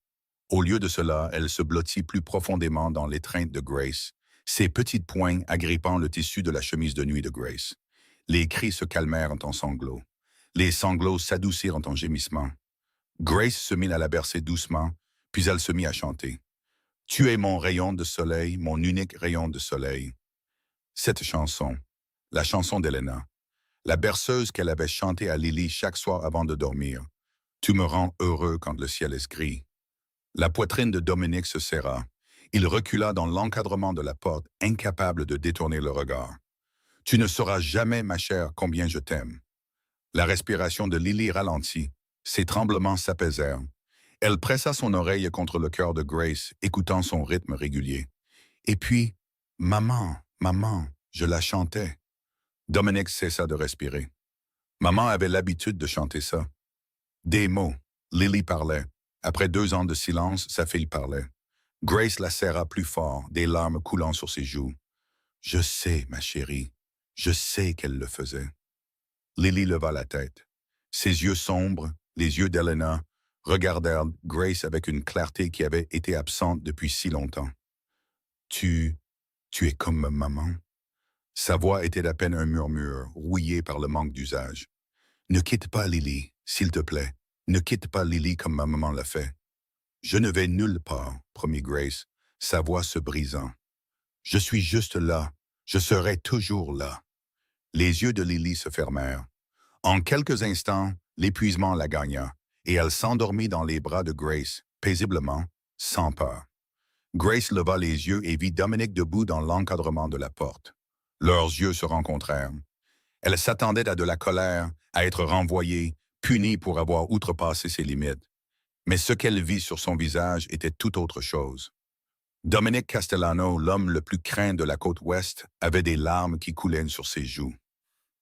A: Au lieu de cela, elle se blottit plus profondément dans l'étreinte de Grace, ses petites poings agrippant le tissu de la chemise de nuit de Grace. Les cris se calmèrent en sanglots. Les sanglots s'adoucirent en gémissements. Grace se mit à la bercer doucement, puis elle se mit à chanter. « Tu es mon rayon de soleil, mon unique rayon de soleil. » Cette chanson, la chanson d'Elena, la berceuse qu'elle avait chantée à Lily chaque soir avant de dormir. « Tu me rends heureux quand le ciel est gris. » La poitrine de Dominic se serra. Il recula dans l'encadrement de la porte, incapable de détourner le regard. « Tu ne sauras jamais, ma chère, combien je t'aime. » La respiration de Lily ralentit. Ses tremblements s'apaisèrent. Elle pressa son oreille contre le cœur de Grace, écoutant son rythme régulier. Et puis, « Maman, maman », je la chantais. Dominic cessa de respirer. Maman avait l'habitude de chanter ça. Des mots. Lily parlait. Après 2 ans de silence, sa fille parlait. Grace la serra plus fort, des larmes coulant sur ses joues. « Je sais, ma chérie, je sais qu'elle le faisait. » Lily leva la tête. Ses yeux sombres, les yeux d'Elena, regardèrent Grace avec une clarté qui avait été absente depuis si longtemps. « Tu es comme maman. » Sa voix était à peine un murmure, rouillé par le manque d'usage. « Ne quitte pas Lily, s'il te plaît. Ne quitte pas Lily comme ma maman l'a fait. »« Je ne vais nulle part, » promit Grace, sa voix se brisant. « Je suis juste là. Je serai toujours là. » Les yeux de Lily se fermèrent. En quelques instants, l'épuisement la gagna, et elle s'endormit dans les bras de Grace, paisiblement, sans peur. Grace leva les yeux et vit Dominic debout dans l'encadrement de la porte. Leurs yeux se rencontrèrent. Elle s'attendait à de la colère, à être renvoyée, punie pour avoir outrepassé ses limites. Mais ce qu'elle vit sur son visage était tout autre chose. Dominic Castellano, l'homme le plus craint de la côte ouest, avait des larmes qui coulaient sur ses joues.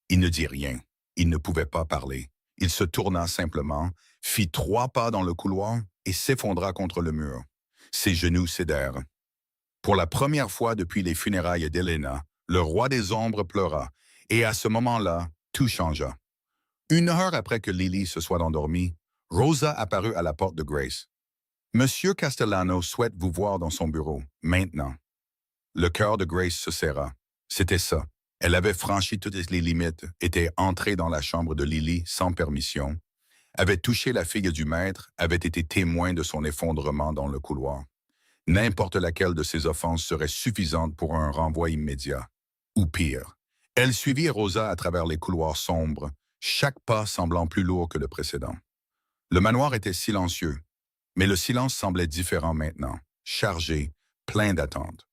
A: Il ne dit rien. Il ne pouvait pas parler. Il se tourna simplement, fit 3 pas dans le couloir et s'effondra contre le mur. Ses genoux cédèrent. Pour la première fois depuis les funérailles d'Elena, le roi des ombres pleura, et à ce moment-là, tout changea. 1 heure après que Lily se soit endormie, Rosa apparut à la porte de Grace. Monsieur Castellano souhaite vous voir dans son bureau, maintenant. Le cœur de Grace se serra. C'était ça. Elle avait franchi toutes les limites, était entrée dans la chambre de Lily sans permission, avait touché la fille du maître, avait été témoin de son effondrement dans le couloir. N'importe laquelle de ces offenses serait suffisante pour un renvoi immédiat. Ou pire. Elle suivit Rosa à travers les couloirs sombres, chaque pas semblant plus lourd que le précédent. Le manoir était silencieux, mais le silence semblait différent maintenant, chargé, plein d'attente.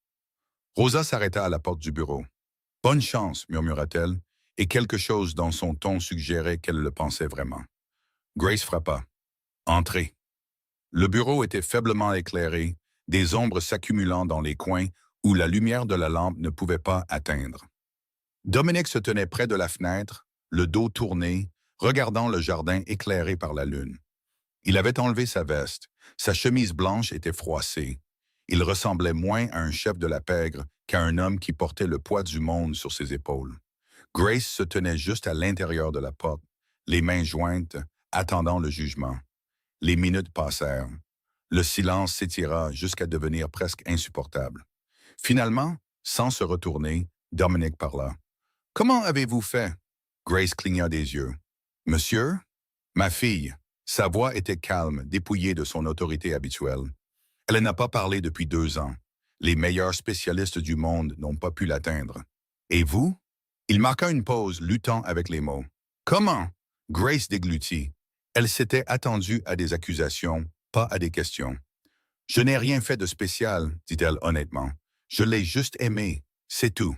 A: Rosa s'arrêta à la porte du bureau. « Bonne chance », murmura-t-elle, et quelque chose dans son ton suggérait qu'elle le pensait vraiment. Grace frappa. « Entrez ». Le bureau était faiblement éclairé, des ombres s'accumulant dans les coins où la lumière de la lampe ne pouvait pas atteindre. Dominique se tenait près de la fenêtre, le dos tourné, regardant le jardin éclairé par la lune. Il avait enlevé sa veste, sa chemise blanche était froissée. Il ressemblait moins à un chef de la pègre qu'à un homme qui portait le poids du monde sur ses épaules. Grace se tenait juste à l'intérieur de la porte, les mains jointes, attendant le jugement. Les minutes passèrent. Le silence s'étira jusqu'à devenir presque insupportable. Finalement, sans se retourner, Dominique parla. « Comment avez-vous fait? » Grace cligna des yeux. « Monsieur? » « Ma fille. » Sa voix était calme, dépouillée de son autorité habituelle. Elle n'a pas parlé depuis 2 ans. Les meilleurs spécialistes du monde n'ont pas pu l'atteindre. « Et vous? » Il marqua une pause, luttant avec les mots. « Comment? » Grace déglutit. Elle s'était attendue à des accusations, pas à des questions. « Je n'ai rien fait de spécial, dit-elle honnêtement. Je l'ai juste aimé, c'est tout. »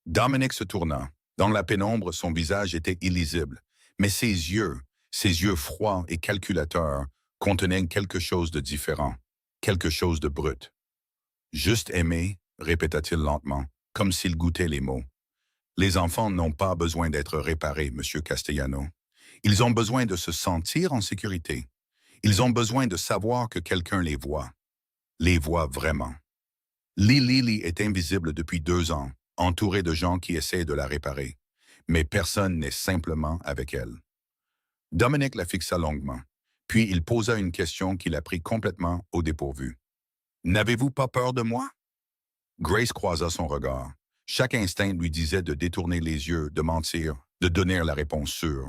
A: Dominique se tourna. Dans la pénombre, son visage était illisible, mais ses yeux froids et calculateurs, contenaient quelque chose de différent, quelque chose de brut. « Juste aimé », répéta-t-il lentement, comme s'il goûtait les mots. « Les enfants n'ont pas besoin d'être réparés, Monsieur Castellano. Ils ont besoin de se sentir en sécurité. Ils ont besoin de savoir que quelqu'un les voit vraiment. Lily est invisible depuis 2 ans, entourée de gens qui essaient de la réparer, mais personne n'est simplement avec elle. » Dominique la fixa longuement, puis il posa une question qui la prit complètement au dépourvu. « N'avez-vous pas peur de moi? » Grace croisa son regard. Chaque instinct lui disait de détourner les yeux, de mentir, de donner la réponse sûre.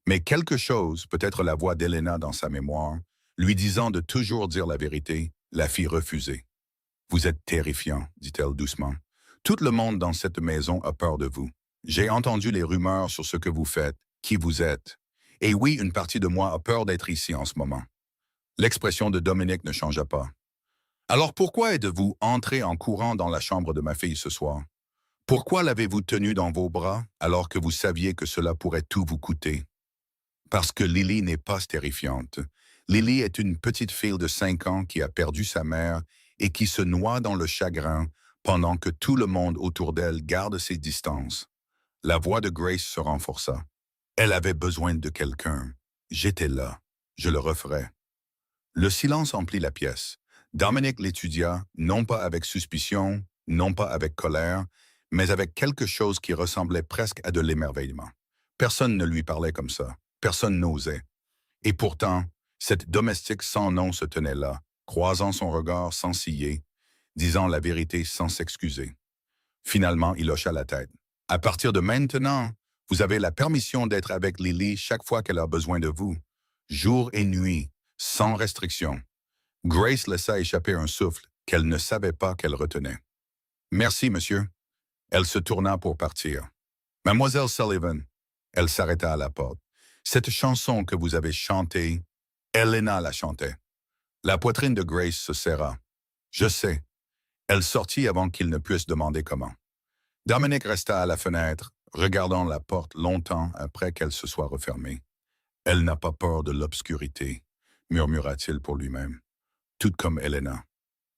A: Mais quelque chose, peut-être la voix d'Helena dans sa mémoire, lui disant de toujours dire la vérité, la fit refuser. « Vous êtes terrifiant, dit-elle doucement. Tout le monde dans cette maison a peur de vous. J'ai entendu les rumeurs sur ce que vous faites, qui vous êtes. Et oui, une partie de moi a peur d'être ici en ce moment. » L'expression de Dominique ne changea pas. « Alors pourquoi êtes-vous entré en courant dans la chambre de ma fille ce soir? Pourquoi l'avez-vous tenue dans vos bras alors que vous saviez que cela pourrait tout vous coûter? » Parce que Lily n'est pas terrifiante. Lily est une petite fille de 5 ans qui a perdu sa mère et qui se noie dans le chagrin pendant que tout le monde autour d'elle garde ses distances. La voix de Grace se renforça. Elle avait besoin de quelqu'un. J'étais là. Je le referais. Le silence emplit la pièce. Dominique l'étudia, non pas avec suspicion, non pas avec colère, mais avec quelque chose qui ressemblait presque à de l'émerveillement. Personne ne lui parlait comme ça. Personne n'osait. Et pourtant, cette domestique sans nom se tenait là, croisant son regard sans ciller, disant la vérité sans s'excuser. Finalement, il hocha la tête. « À partir de maintenant, vous avez la permission d'être avec Lily chaque fois qu'elle a besoin de vous, jour et nuit, sans restriction. » Grace laissa échapper un souffle qu'elle ne savait pas qu'elle retenait. « Merci, monsieur. » Elle se tourna pour partir. « Mademoiselle Sullivan. » Elle s'arrêta à la porte. « Cette chanson que vous avez chantée, Helena la chantait. » La poitrine de Grace se serra. « Je sais. » Elle sortit avant qu'il ne puisse demander comment. Dominique resta à la fenêtre, regardant la porte longtemps après qu'elle se soit refermée. « Elle n'a pas peur de l'obscurité, » murmura-t-il pour lui-même, tout comme Helena.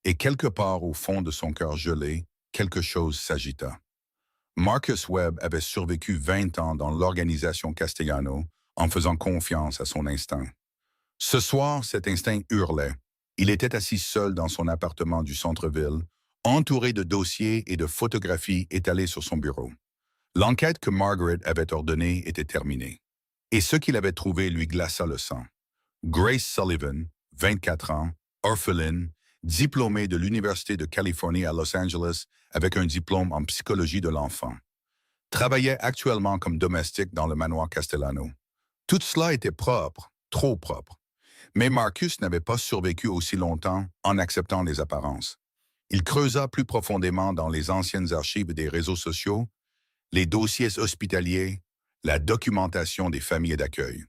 A: Et quelque part au fond de son cœur gelé, quelque chose s'agita. Marcus Webb avait survécu 20 ans dans l'organisation Castellano en faisant confiance à son instinct. Ce soir, cet instinct hurlait. Il était assis seul dans son appartement du centre-ville, entouré de dossiers et de photographies étalées sur son bureau. L'enquête que Margaret avait ordonnée était terminée. Et ce qu'il avait trouvé lui glaça le sang. Grace Sullivan, 24 ans, orpheline, diplômée de l'Université de Californie à Los Angeles avec un diplôme en psychologie de l'enfant, travaillait actuellement comme domestique dans le manoir Castellano. Tout cela était propre, trop propre. Mais Marcus n'avait pas survécu aussi longtemps en acceptant les apparences. Il creusa plus profondément dans les anciennes archives des réseaux sociaux, les dossiers hospitaliers, la documentation des familles d'accueil.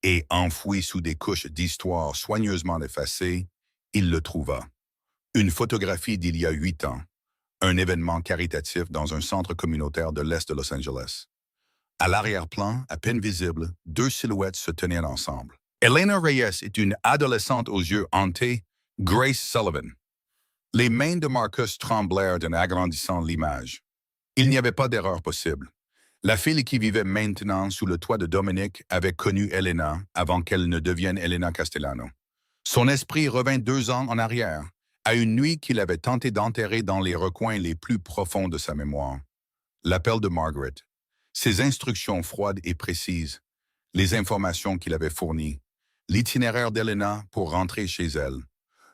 A: Et enfoui sous des couches d'histoires soigneusement effacées, il le trouva. Une photographie d'il y a 8 ans, un événement caritatif dans un centre communautaire de l'Est de Los Angeles. À l'arrière-plan, à peine visible, deux silhouettes se tenaient ensemble. Elena Reyes est une adolescente aux yeux hantés, Grace Sullivan. Les mains de Marcus tremblèrent en agrandissant l'image. Il n'y avait pas d'erreur possible. La fille qui vivait maintenant sous le toit de Dominic avait connu Elena avant qu'elle ne devienne Elena Castellano. Son esprit revint 2 ans en arrière, à une nuit qu'il avait tenté d'enterrer dans les recoins les plus profonds de sa mémoire. L'appel de Margaret, ses instructions froides et précises, les informations qu'il avait fournies, l'itinéraire d'Elena pour rentrer chez elle,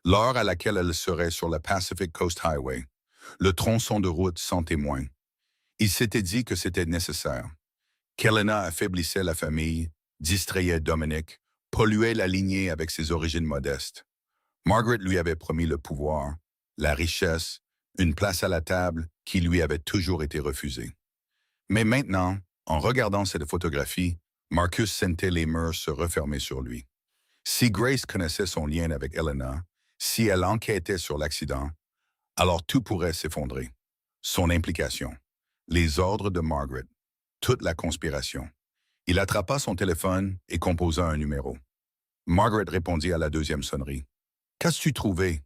A: l'heure à laquelle elle serait sur la Pacific Coast Highway, le tronçon de route sans témoin. Il s'était dit que c'était nécessaire, qu'Elena affaiblissait la famille, distrayait Dominic, polluait la lignée avec ses origines modestes. Margaret lui avait promis le pouvoir, la richesse, une place à la table qui lui avait toujours été refusée. Mais maintenant, en regardant cette photographie, Marcus sentait les murs se refermer sur lui. Si Grace connaissait son lien avec Elena, si elle enquêtait sur l'accident, alors tout pourrait s'effondrer. Son implication, les ordres de Margaret, toute la conspiration. Il attrapa son téléphone et composa un numéro. Margaret répondit à la deuxième sonnerie. « Qu'as-tu trouvé? »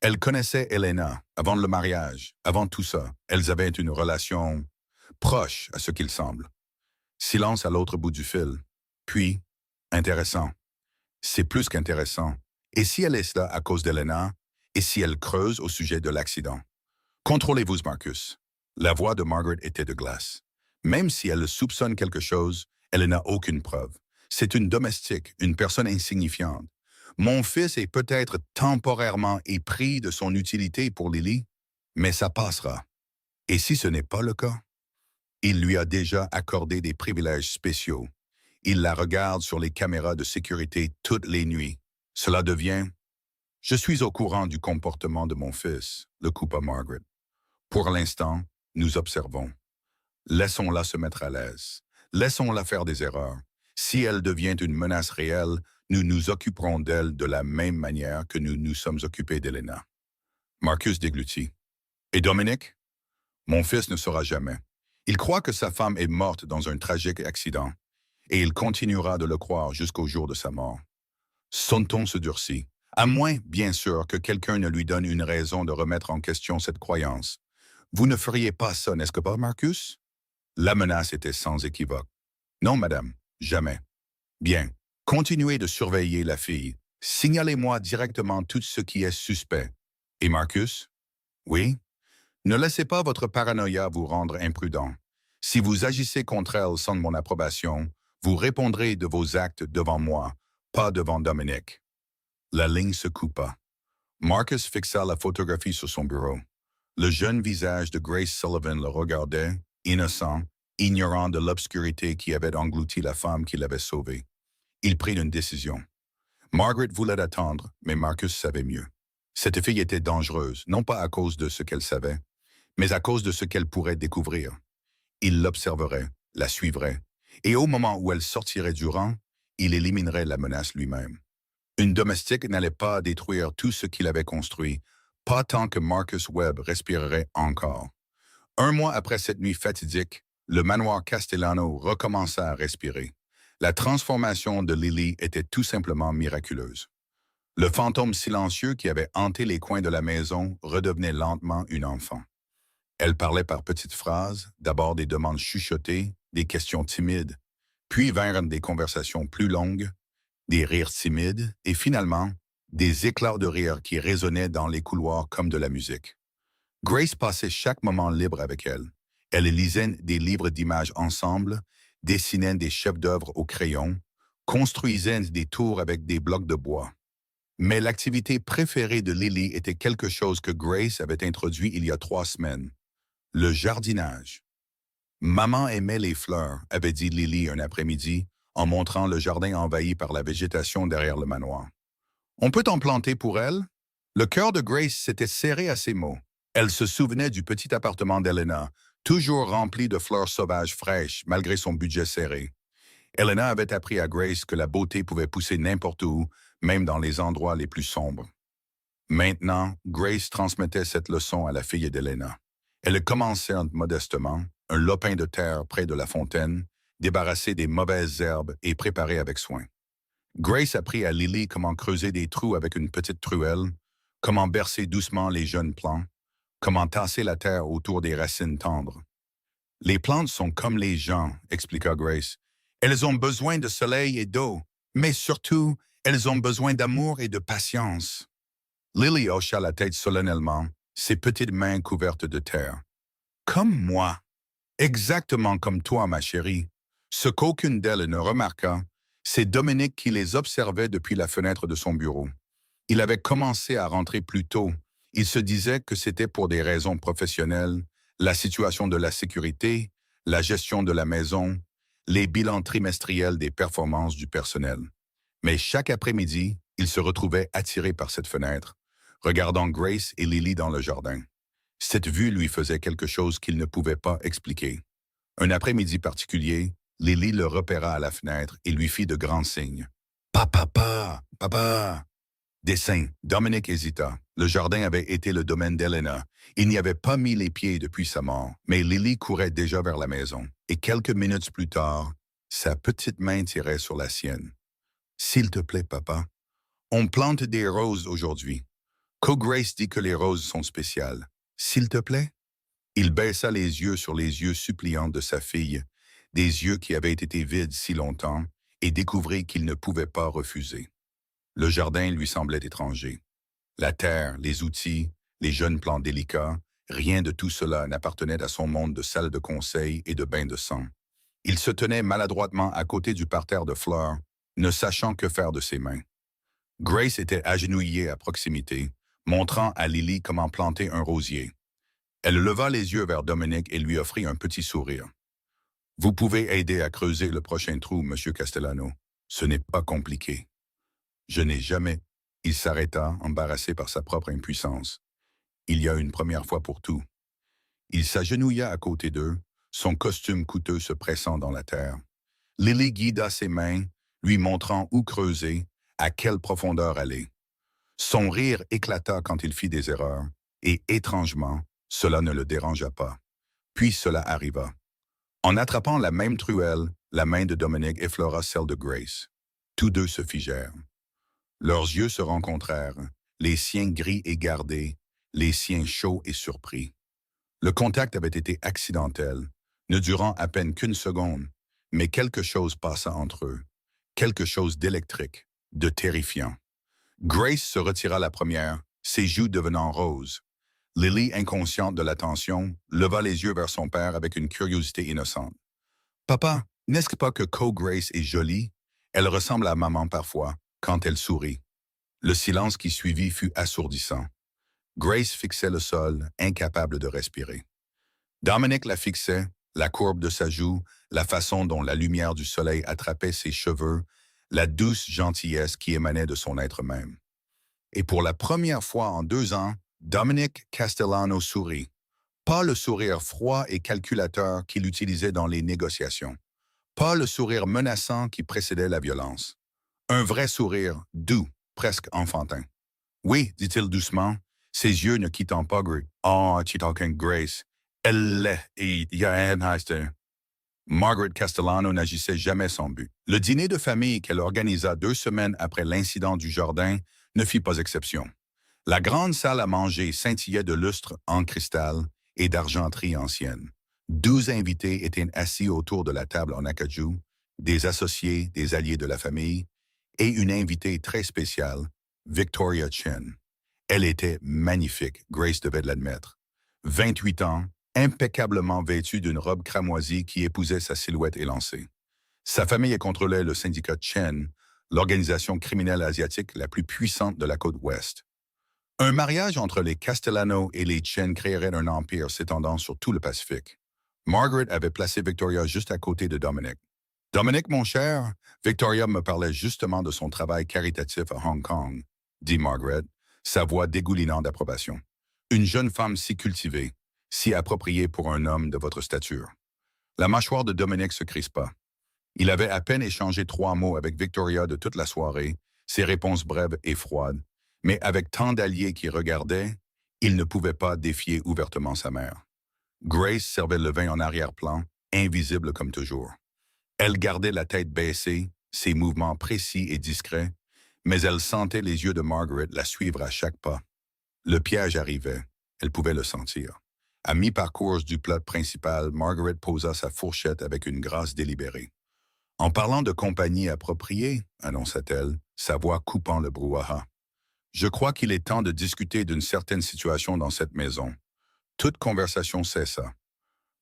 A: Elle connaissait Elena avant le mariage, avant tout ça. Elles avaient une relation proche à ce qu'il semble. Silence à l'autre bout du fil. Puis, intéressant. C'est plus qu'intéressant. Et si elle est là à cause d'Elena? Et si elle creuse au sujet de l'accident? Contrôlez-vous, Marcus. La voix de Margaret était de glace. Même si elle soupçonne quelque chose, elle n'a aucune preuve. C'est une domestique, une personne insignifiante. Mon fils est peut-être temporairement épris de son utilité pour Lily, mais ça passera. Et si ce n'est pas le cas? Il lui a déjà accordé des privilèges spéciaux. Il la regarde sur les caméras de sécurité toutes les nuits. Cela devient « Je suis au courant du comportement de mon fils », le coupa Margaret. Pour l'instant, nous observons. Laissons-la se mettre à l'aise. Laissons-la faire des erreurs. Si elle devient une menace réelle, nous nous occuperons d'elle de la même manière que nous nous sommes occupés d'Elena. Marcus déglutit. Et Dominic? Mon fils ne saura jamais. Il croit que sa femme est morte dans un tragique accident, et il continuera de le croire jusqu'au jour de sa mort. Son ton se durcit, à moins, bien sûr, que quelqu'un ne lui donne une raison de remettre en question cette croyance. Vous ne feriez pas ça, n'est-ce pas, Marcus? La menace était sans équivoque. Non, madame, jamais. Bien, continuez de surveiller la fille. Signalez-moi directement tout ce qui est suspect. Et Marcus? Oui? Ne laissez pas votre paranoïa vous rendre imprudent. Si vous agissez contre elle sans mon approbation, vous répondrez de vos actes devant moi, pas devant Dominic. La ligne se coupa. Marcus fixa la photographie sur son bureau. Le jeune visage de Grace Sullivan le regardait, innocent, ignorant de l'obscurité qui avait englouti la femme qui l'avait sauvé. Il prit une décision. Margaret voulait attendre, mais Marcus savait mieux. Cette fille était dangereuse, non pas à cause de ce qu'elle savait, mais à cause de ce qu'elle pourrait découvrir. Il l'observerait, la suivrait, et au moment où elle sortirait du rang, il éliminerait la menace lui-même. Une domestique n'allait pas détruire tout ce qu'il avait construit, pas tant que Marcus Webb respirerait encore. 1 mois après cette nuit fatidique, le manoir Castellano recommença à respirer. La transformation de Lily était tout simplement miraculeuse. Le fantôme silencieux qui avait hanté les coins de la maison redevenait lentement une enfant. Elle parlait par petites phrases, d'abord des demandes chuchotées, des questions timides, puis vinrent des conversations plus longues, des rires timides et finalement, des éclats de rire qui résonnaient dans les couloirs comme de la musique. Grace passait chaque moment libre avec elle. Elle lisait des livres d'images ensemble, dessinaient des chefs-d'œuvre au crayon, construisaient des tours avec des blocs de bois. Mais l'activité préférée de Lily était quelque chose que Grace avait introduit il y a 3 semaines, le jardinage. Maman aimait les fleurs, avait dit Lily un après-midi, en montrant le jardin envahi par la végétation derrière le manoir. On peut en planter pour elle? Le cœur de Grace s'était serré à ces mots. Elle se souvenait du petit appartement d'Elena, toujours rempli de fleurs sauvages fraîches malgré son budget serré. Elena avait appris à Grace que la beauté pouvait pousser n'importe où, même dans les endroits les plus sombres. Maintenant, Grace transmettait cette leçon à la fille d'Elena. Elle commençait modestement, un lopin de terre près de la fontaine, débarrassé des mauvaises herbes et préparé avec soin. Grace apprit à Lily comment creuser des trous avec une petite truelle, comment bercer doucement les jeunes plants, comment tasser la terre autour des racines tendres. Les plantes sont comme les gens, expliqua Grace. Elles ont besoin de soleil et d'eau, mais surtout, elles ont besoin d'amour et de patience. Lily hocha la tête solennellement, ses petites mains couvertes de terre. Comme moi. Exactement comme toi, ma chérie. Ce qu'aucune d'elles ne remarqua, c'est Dominique qui les observait depuis la fenêtre de son bureau. Il avait commencé à rentrer plus tôt. Il se disait que c'était pour des raisons professionnelles, la situation de la sécurité, la gestion de la maison, les bilans trimestriels des performances du personnel. Mais chaque après-midi, il se retrouvait attiré par cette fenêtre, regardant Grace et Lily dans le jardin. Cette vue lui faisait quelque chose qu'il ne pouvait pas expliquer. Un après-midi particulier, Lily le repéra à la fenêtre et lui fit de grands signes. « Papa, papa! » Dessein. Dominique hésita. Le jardin avait été le domaine d'Elena. Il n'y avait pas mis les pieds depuis sa mort, mais Lily courait déjà vers la maison. Et quelques minutes plus tard, sa petite main tirait sur la sienne. « S'il te plaît, papa, on plante des roses aujourd'hui. Co-Grace dit que les roses sont spéciales. S'il te plaît? » Il baissa les yeux sur les yeux suppliants de sa fille, des yeux qui avaient été vides si longtemps, et découvrit qu'il ne pouvait pas refuser. Le jardin lui semblait étranger. La terre, les outils, les jeunes plants délicats, rien de tout cela n'appartenait à son monde de salle de conseil et de bain de sang. Il se tenait maladroitement à côté du parterre de fleurs, ne sachant que faire de ses mains. Grace était agenouillée à proximité, montrant à Lily comment planter un rosier. Elle leva les yeux vers Dominique et lui offrit un petit sourire. « Vous pouvez aider à creuser le prochain trou, Monsieur Castellano. Ce n'est pas compliqué. » Je n'ai jamais... Il s'arrêta, embarrassé par sa propre impuissance. Il y a une première fois pour tout. Il s'agenouilla à côté d'eux, son costume coûteux se pressant dans la terre. Lily guida ses mains, lui montrant où creuser, à quelle profondeur aller. Son rire éclata quand il fit des erreurs, et étrangement, cela ne le dérangea pas. Puis cela arriva. En attrapant la même truelle, la main de Dominique effleura celle de Grace. Tous deux se figèrent. Leurs yeux se rencontrèrent, les siens gris et gardés, les siens chauds et surpris. Le contact avait été accidentel, ne durant à peine qu'une seconde, mais quelque chose passa entre eux, quelque chose d'électrique, de terrifiant. Grace se retira la première, ses joues devenant roses. Lily, inconsciente de la tension, leva les yeux vers son père avec une curiosité innocente. « Papa, n'est-ce pas que Co-Grace est jolie? Elle ressemble à maman parfois, quand elle sourit. » Le silence qui suivit fut assourdissant. Grace fixait le sol, incapable de respirer. Dominique la fixait, la courbe de sa joue, la façon dont la lumière du soleil attrapait ses cheveux, la douce gentillesse qui émanait de son être même. Et pour la première fois en 2 ans, Dominique Castellano sourit. Pas le sourire froid et calculateur qu'il utilisait dans les négociations. Pas le sourire menaçant qui précédait la violence. Un vrai sourire, doux, presque enfantin. « Oui, dit-il doucement, ses yeux ne quittant pas Grace. « Oh, tu talking Grace. Elle l'est, et il y a un instant. » Margaret Castellano n'agissait jamais sans but. Le dîner de famille qu'elle organisa 2 semaines après l'incident du jardin ne fit pas exception. La grande salle à manger scintillait de lustres en cristal et d'argenterie ancienne. 12 invités étaient assis autour de la table en acajou, des associés, des alliés de la famille, et une invitée très spéciale, Victoria Chen. Elle était magnifique, Grace devait l'admettre. 28 ans, impeccablement vêtu d'une robe cramoisie qui épousait sa silhouette élancée. Sa famille contrôlait le syndicat Chen, l'organisation criminelle asiatique la plus puissante de la côte ouest. Un mariage entre les Castellano et les Chen créerait un empire s'étendant sur tout le Pacifique. Margaret avait placé Victoria juste à côté de Dominic. Dominic, mon cher, Victoria me parlait justement de son travail caritatif à Hong Kong, dit Margaret, sa voix dégoulinant d'approbation. Une jeune femme si cultivée, si appropriée pour un homme de votre stature. La mâchoire de Dominic se crispa. Il avait à peine échangé 3 mots avec Victoria de toute la soirée, ses réponses brèves et froides, mais avec tant d'alliés qui regardaient, il ne pouvait pas défier ouvertement sa mère. Grace servait le vin en arrière-plan, invisible comme toujours. Elle gardait la tête baissée, ses mouvements précis et discrets, mais elle sentait les yeux de Margaret la suivre à chaque pas. Le piège arrivait, elle pouvait le sentir. À mi-parcours du plat principal, Margaret posa sa fourchette avec une grâce délibérée. En parlant de compagnie appropriée, annonça-t-elle, sa voix coupant le brouhaha. Je crois qu'il est temps de discuter d'une certaine situation dans cette maison. Toute conversation cessa.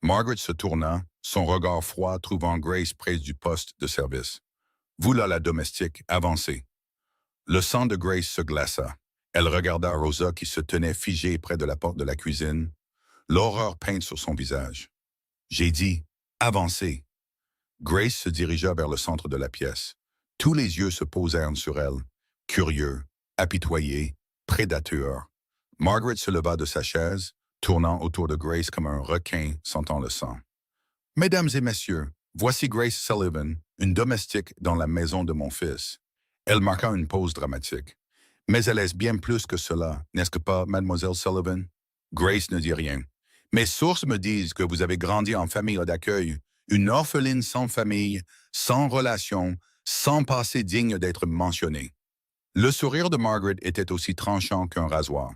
A: Margaret se tourna, son regard froid trouvant Grace près du poste de service. Vous là, la domestique, avancez. Le sang de Grace se glaça. Elle regarda Rosa qui se tenait figée près de la porte de la cuisine, l'horreur peinte sur son visage. J'ai dit, avancez. Grace se dirigea vers le centre de la pièce. Tous les yeux se posèrent sur elle, curieux, apitoyés, prédateurs. Margaret se leva de sa chaise, tournant autour de Grace comme un requin sentant le sang. Mesdames et messieurs, voici Grace Sullivan, une domestique dans la maison de mon fils. Elle marqua une pause dramatique. Mais elle est bien plus que cela, n'est-ce pas, mademoiselle Sullivan? Grace ne dit rien. Mes sources me disent que vous avez grandi en famille d'accueil, une orpheline sans famille, sans relation, sans passé digne d'être mentionnée. Le sourire de Margaret était aussi tranchant qu'un rasoir.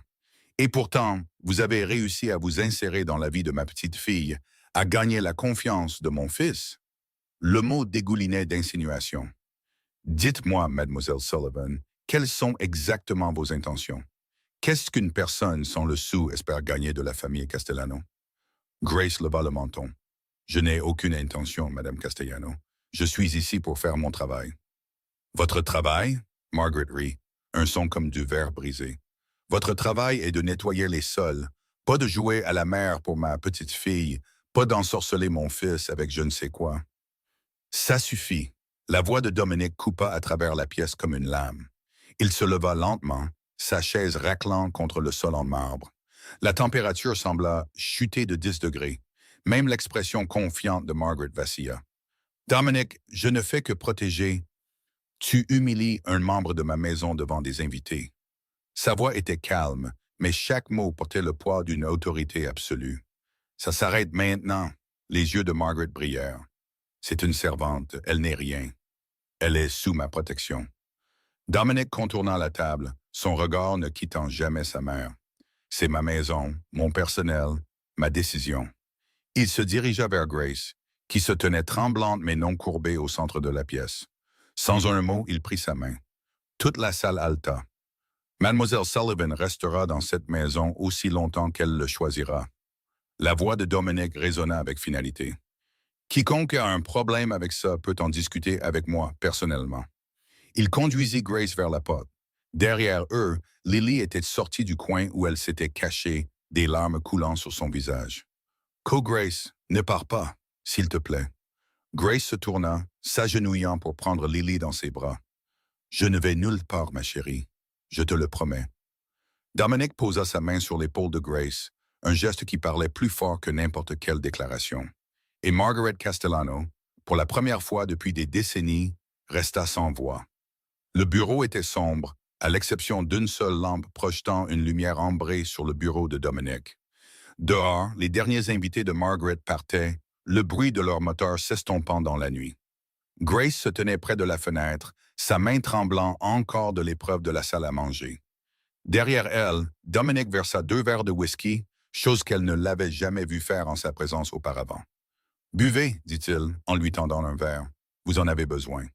A: Et pourtant, vous avez réussi à vous insérer dans la vie de ma petite fille, à gagner la confiance de mon fils. Le mot dégoulinait d'insinuation. Dites-moi, mademoiselle Sullivan, quelles sont exactement vos intentions? Qu'est-ce qu'une personne sans le sou espère gagner de la famille Castellano? Grace leva le menton. Je n'ai aucune intention, madame Castellano. Je suis ici pour faire mon travail. Votre travail? Margaret rit, un son comme du verre brisé. Votre travail est de nettoyer les sols, pas de jouer à la mère pour ma petite fille, pas d'ensorceler mon fils avec je ne sais quoi. Ça suffit. La voix de Dominic coupa à travers la pièce comme une lame. Il se leva lentement, sa chaise raclant contre le sol en marbre. La température sembla chuter de 10 degrés. Même l'expression confiante de Margaret vacilla. Dominic, je ne fais que protéger. Tu humilies un membre de ma maison devant des invités. Sa voix était calme, mais chaque mot portait le poids d'une autorité absolue. Ça s'arrête maintenant. Les yeux de Margaret brillèrent. C'est une servante, elle n'est rien. Elle est sous ma protection. Dominic contourna la table, son regard ne quittant jamais sa mère. C'est ma maison, mon personnel, ma décision. Il se dirigea vers Grace, qui se tenait tremblante mais non courbée au centre de la pièce. Sans un mot, il prit sa main. Toute la salle haleta. Mademoiselle Sullivan restera dans cette maison aussi longtemps qu'elle le choisira. La voix de Dominic résonna avec finalité. Quiconque a un problème avec ça peut en discuter avec moi, personnellement. Il conduisit Grace vers la porte. Derrière eux, Lily était sortie du coin où elle s'était cachée, des larmes coulant sur son visage. « Grace, ne pars pas, s'il te plaît. » Grace se tourna, s'agenouillant pour prendre Lily dans ses bras. « Je ne vais nulle part, ma chérie. Je te le promets. » Dominic posa sa main sur l'épaule de Grace, un geste qui parlait plus fort que n'importe quelle déclaration. Et Margaret Castellano, pour la première fois depuis des décennies, resta sans voix. Le bureau était sombre, à l'exception d'une seule lampe projetant une lumière ambrée sur le bureau de Dominic. Dehors, les derniers invités de Margaret partaient, le bruit de leur moteur s'estompant dans la nuit. Grace se tenait près de la fenêtre, sa main tremblant encore de l'épreuve de la salle à manger. Derrière elle, Dominic versa 2 verres de whisky, chose qu'elle ne l'avait jamais vu faire en sa présence auparavant. « Buvez, dit-il, en lui tendant un verre. Vous en avez besoin. »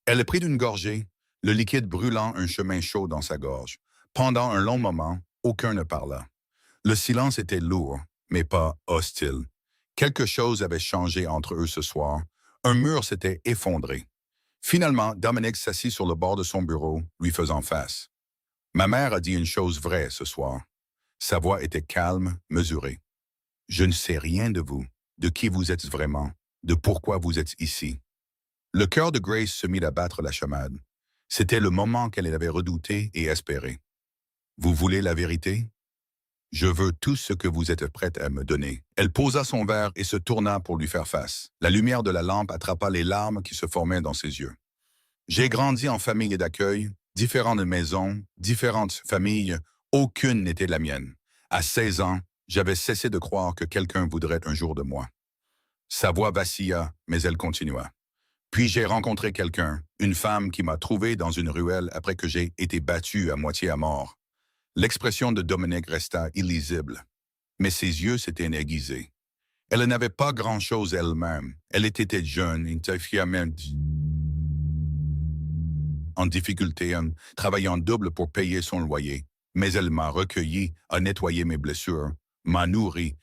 A: Elle prit d'une gorgée, le liquide brûlant un chemin chaud dans sa gorge. Pendant un long moment, aucun ne parla. Le silence était lourd, mais pas hostile. Quelque chose avait changé entre eux ce soir. Un mur s'était effondré. Finalement, Dominic s'assit sur le bord de son bureau, lui faisant face. Ma mère a dit une chose vraie ce soir. Sa voix était calme, mesurée. Je ne sais rien de vous, de qui vous êtes vraiment, de pourquoi vous êtes ici. Le cœur de Grace se mit à battre la chamade. C'était le moment qu'elle avait redouté et espéré. Vous voulez la vérité? Je veux tout ce que vous êtes prête à me donner. Elle posa son verre et se tourna pour lui faire face. La lumière de la lampe attrapa les larmes qui se formaient dans ses yeux. J'ai grandi en famille d'accueil, différentes maisons, différentes familles, aucune n'était la mienne. À 16 ans, j'avais cessé de croire que quelqu'un voudrait un jour de moi. Sa voix vacilla, mais elle continua. Puis j'ai rencontré quelqu'un, une femme qui m'a trouvé dans une ruelle après que j'ai été battu à moitié à mort. L'expression de Dominic resta illisible, mais ses yeux s'étaient aiguisés. Elle n'avait pas grand-chose elle-même. Elle était jeune, intelligemment en difficulté, travaillant double pour payer son loyer. Mais elle m'a recueilli, a nettoyé mes blessures, m'a nourri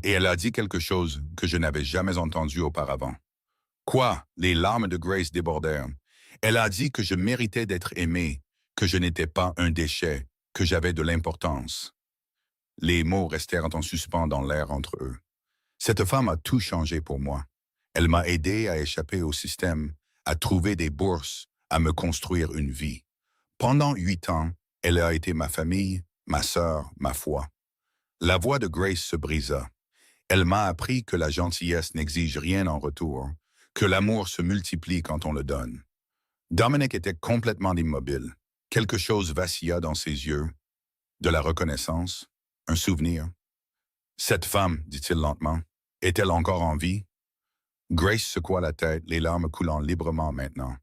A: et elle a dit quelque chose que je n'avais jamais entendu auparavant. Quoi? Les larmes de Grace débordèrent. Elle a dit que je méritais d'être aimé, que je n'étais pas un déchet, que j'avais de l'importance. Les mots restèrent en suspens dans l'air entre eux. Cette femme a tout changé pour moi. Elle m'a aidé à échapper au système, à trouver des bourses, à me construire une vie. Pendant 8 ans, elle a été ma famille, ma sœur, ma foi. La voix de Grace se brisa. Elle m'a appris que la gentillesse n'exige rien en retour, que l'amour se multiplie quand on le donne. Dominic était complètement immobile. Quelque chose vacilla dans ses yeux. De la reconnaissance, un souvenir. Cette femme, dit-il lentement, est-elle encore en vie? Grace secoua la tête, les larmes coulant librement maintenant.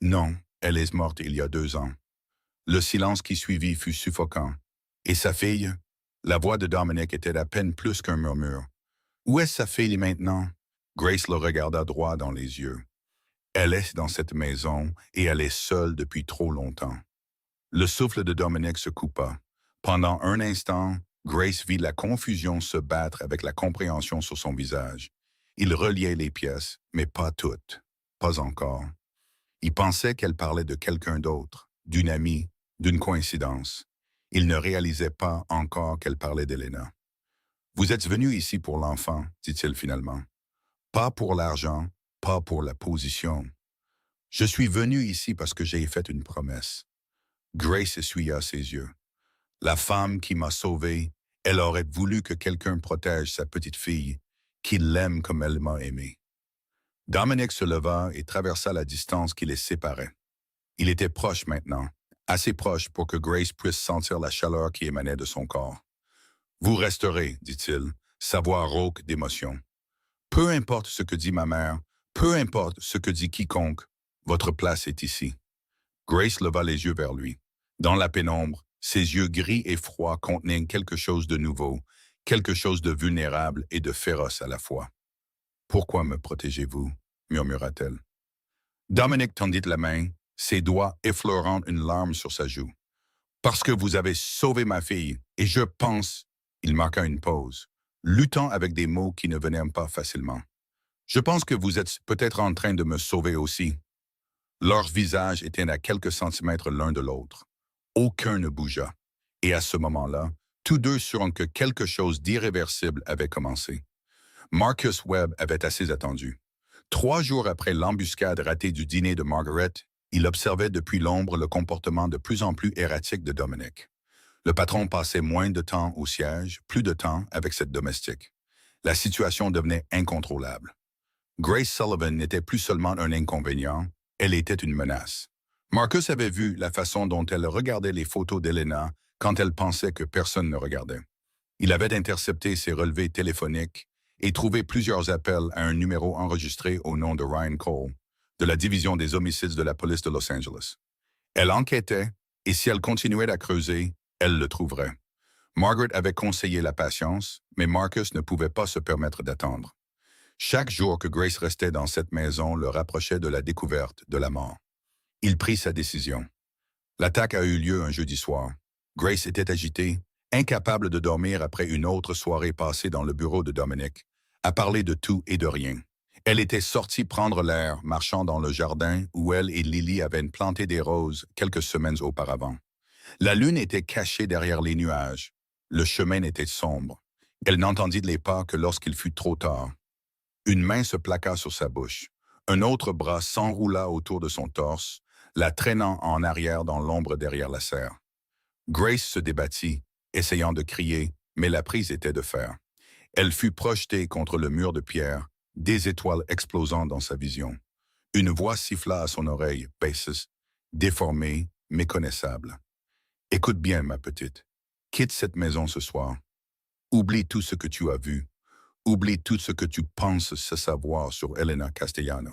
A: Non, elle est morte il y a 2 ans. Le silence qui suivit fut suffocant. Et sa fille? La voix de Dominic était à peine plus qu'un murmure. Où est sa fille maintenant? Grace le regarda droit dans les yeux. Elle est dans cette maison et elle est seule depuis trop longtemps. Le souffle de Dominic se coupa. Pendant un instant, Grace vit la confusion se battre avec la compréhension sur son visage. Il reliait les pièces, mais pas toutes. Pas encore. Il pensait qu'elle parlait de quelqu'un d'autre, d'une amie, d'une coïncidence. Il ne réalisait pas encore qu'elle parlait d'Elena. Vous êtes venu ici pour l'enfant, dit-il finalement. Pas pour l'argent, pas pour la position. Je suis venu ici parce que j'ai fait une promesse. Grace essuya ses yeux. La femme qui m'a sauvé, elle aurait voulu que quelqu'un protège sa petite fille, qu'il l'aime comme elle m'a aimé. Dominic se leva et traversa la distance qui les séparait. Il était proche maintenant, assez proche pour que Grace puisse sentir la chaleur qui émanait de son corps. Vous resterez, dit-il, sa voix rauque d'émotion. Peu importe ce que dit ma mère, peu importe ce que dit quiconque, votre place est ici. Grace leva les yeux vers lui. Dans la pénombre, ses yeux gris et froids contenaient quelque chose de nouveau, quelque chose de vulnérable et de féroce à la fois. « Pourquoi me protégez-vous? » murmura-t-elle. Dominic tendit la main, ses doigts effleurant une larme sur sa joue. « Parce que vous avez sauvé ma fille, et je pense... » Il marqua une pause, luttant avec des mots qui ne venaient pas facilement. « Je pense que vous êtes peut-être en train de me sauver aussi. » Leurs visages étaient à quelques centimètres l'un de l'autre. Aucun ne bougea. Et à ce moment-là, tous deux surent que quelque chose d'irréversible avait commencé. Marcus Webb avait assez attendu. 3 jours après l'embuscade ratée du dîner de Margaret, il observait depuis l'ombre le comportement de plus en plus erratique de Dominic. Le patron passait moins de temps au siège, plus de temps avec cette domestique. La situation devenait incontrôlable. Grace Sullivan n'était plus seulement un inconvénient, elle était une menace. Marcus avait vu la façon dont elle regardait les photos d'Elena quand elle pensait que personne ne regardait. Il avait intercepté ses relevés téléphoniques et trouvé plusieurs appels à un numéro enregistré au nom de Ryan Cole, de la division des homicides de la police de Los Angeles. Elle enquêtait, et si elle continuait à creuser, elle le trouverait. Margaret avait conseillé la patience, mais Marcus ne pouvait pas se permettre d'attendre. Chaque jour que Grace restait dans cette maison le rapprochait de la découverte de la mort. Il prit sa décision. L'attaque a eu lieu un jeudi soir. Grace était agitée, incapable de dormir après une autre soirée passée dans le bureau de Dominic, à parler de tout et de rien. Elle était sortie prendre l'air, marchant dans le jardin où elle et Lily avaient planté des roses quelques semaines auparavant. La lune était cachée derrière les nuages. Le chemin était sombre. Elle n'entendit les pas que lorsqu'il fut trop tard. Une main se plaqua sur sa bouche. Un autre bras s'enroula autour de son torse, la traînant en arrière dans l'ombre derrière la serre. Grace se débattit, essayant de crier, mais la prise était de fer. Elle fut projetée contre le mur de pierre, des étoiles explosant dans sa vision. Une voix siffla à son oreille, bassiste, déformée, méconnaissable. « Écoute bien, ma petite. Quitte cette maison ce soir. Oublie tout ce que tu as vu. Oublie tout ce que tu penses se savoir sur Elena Castellano. »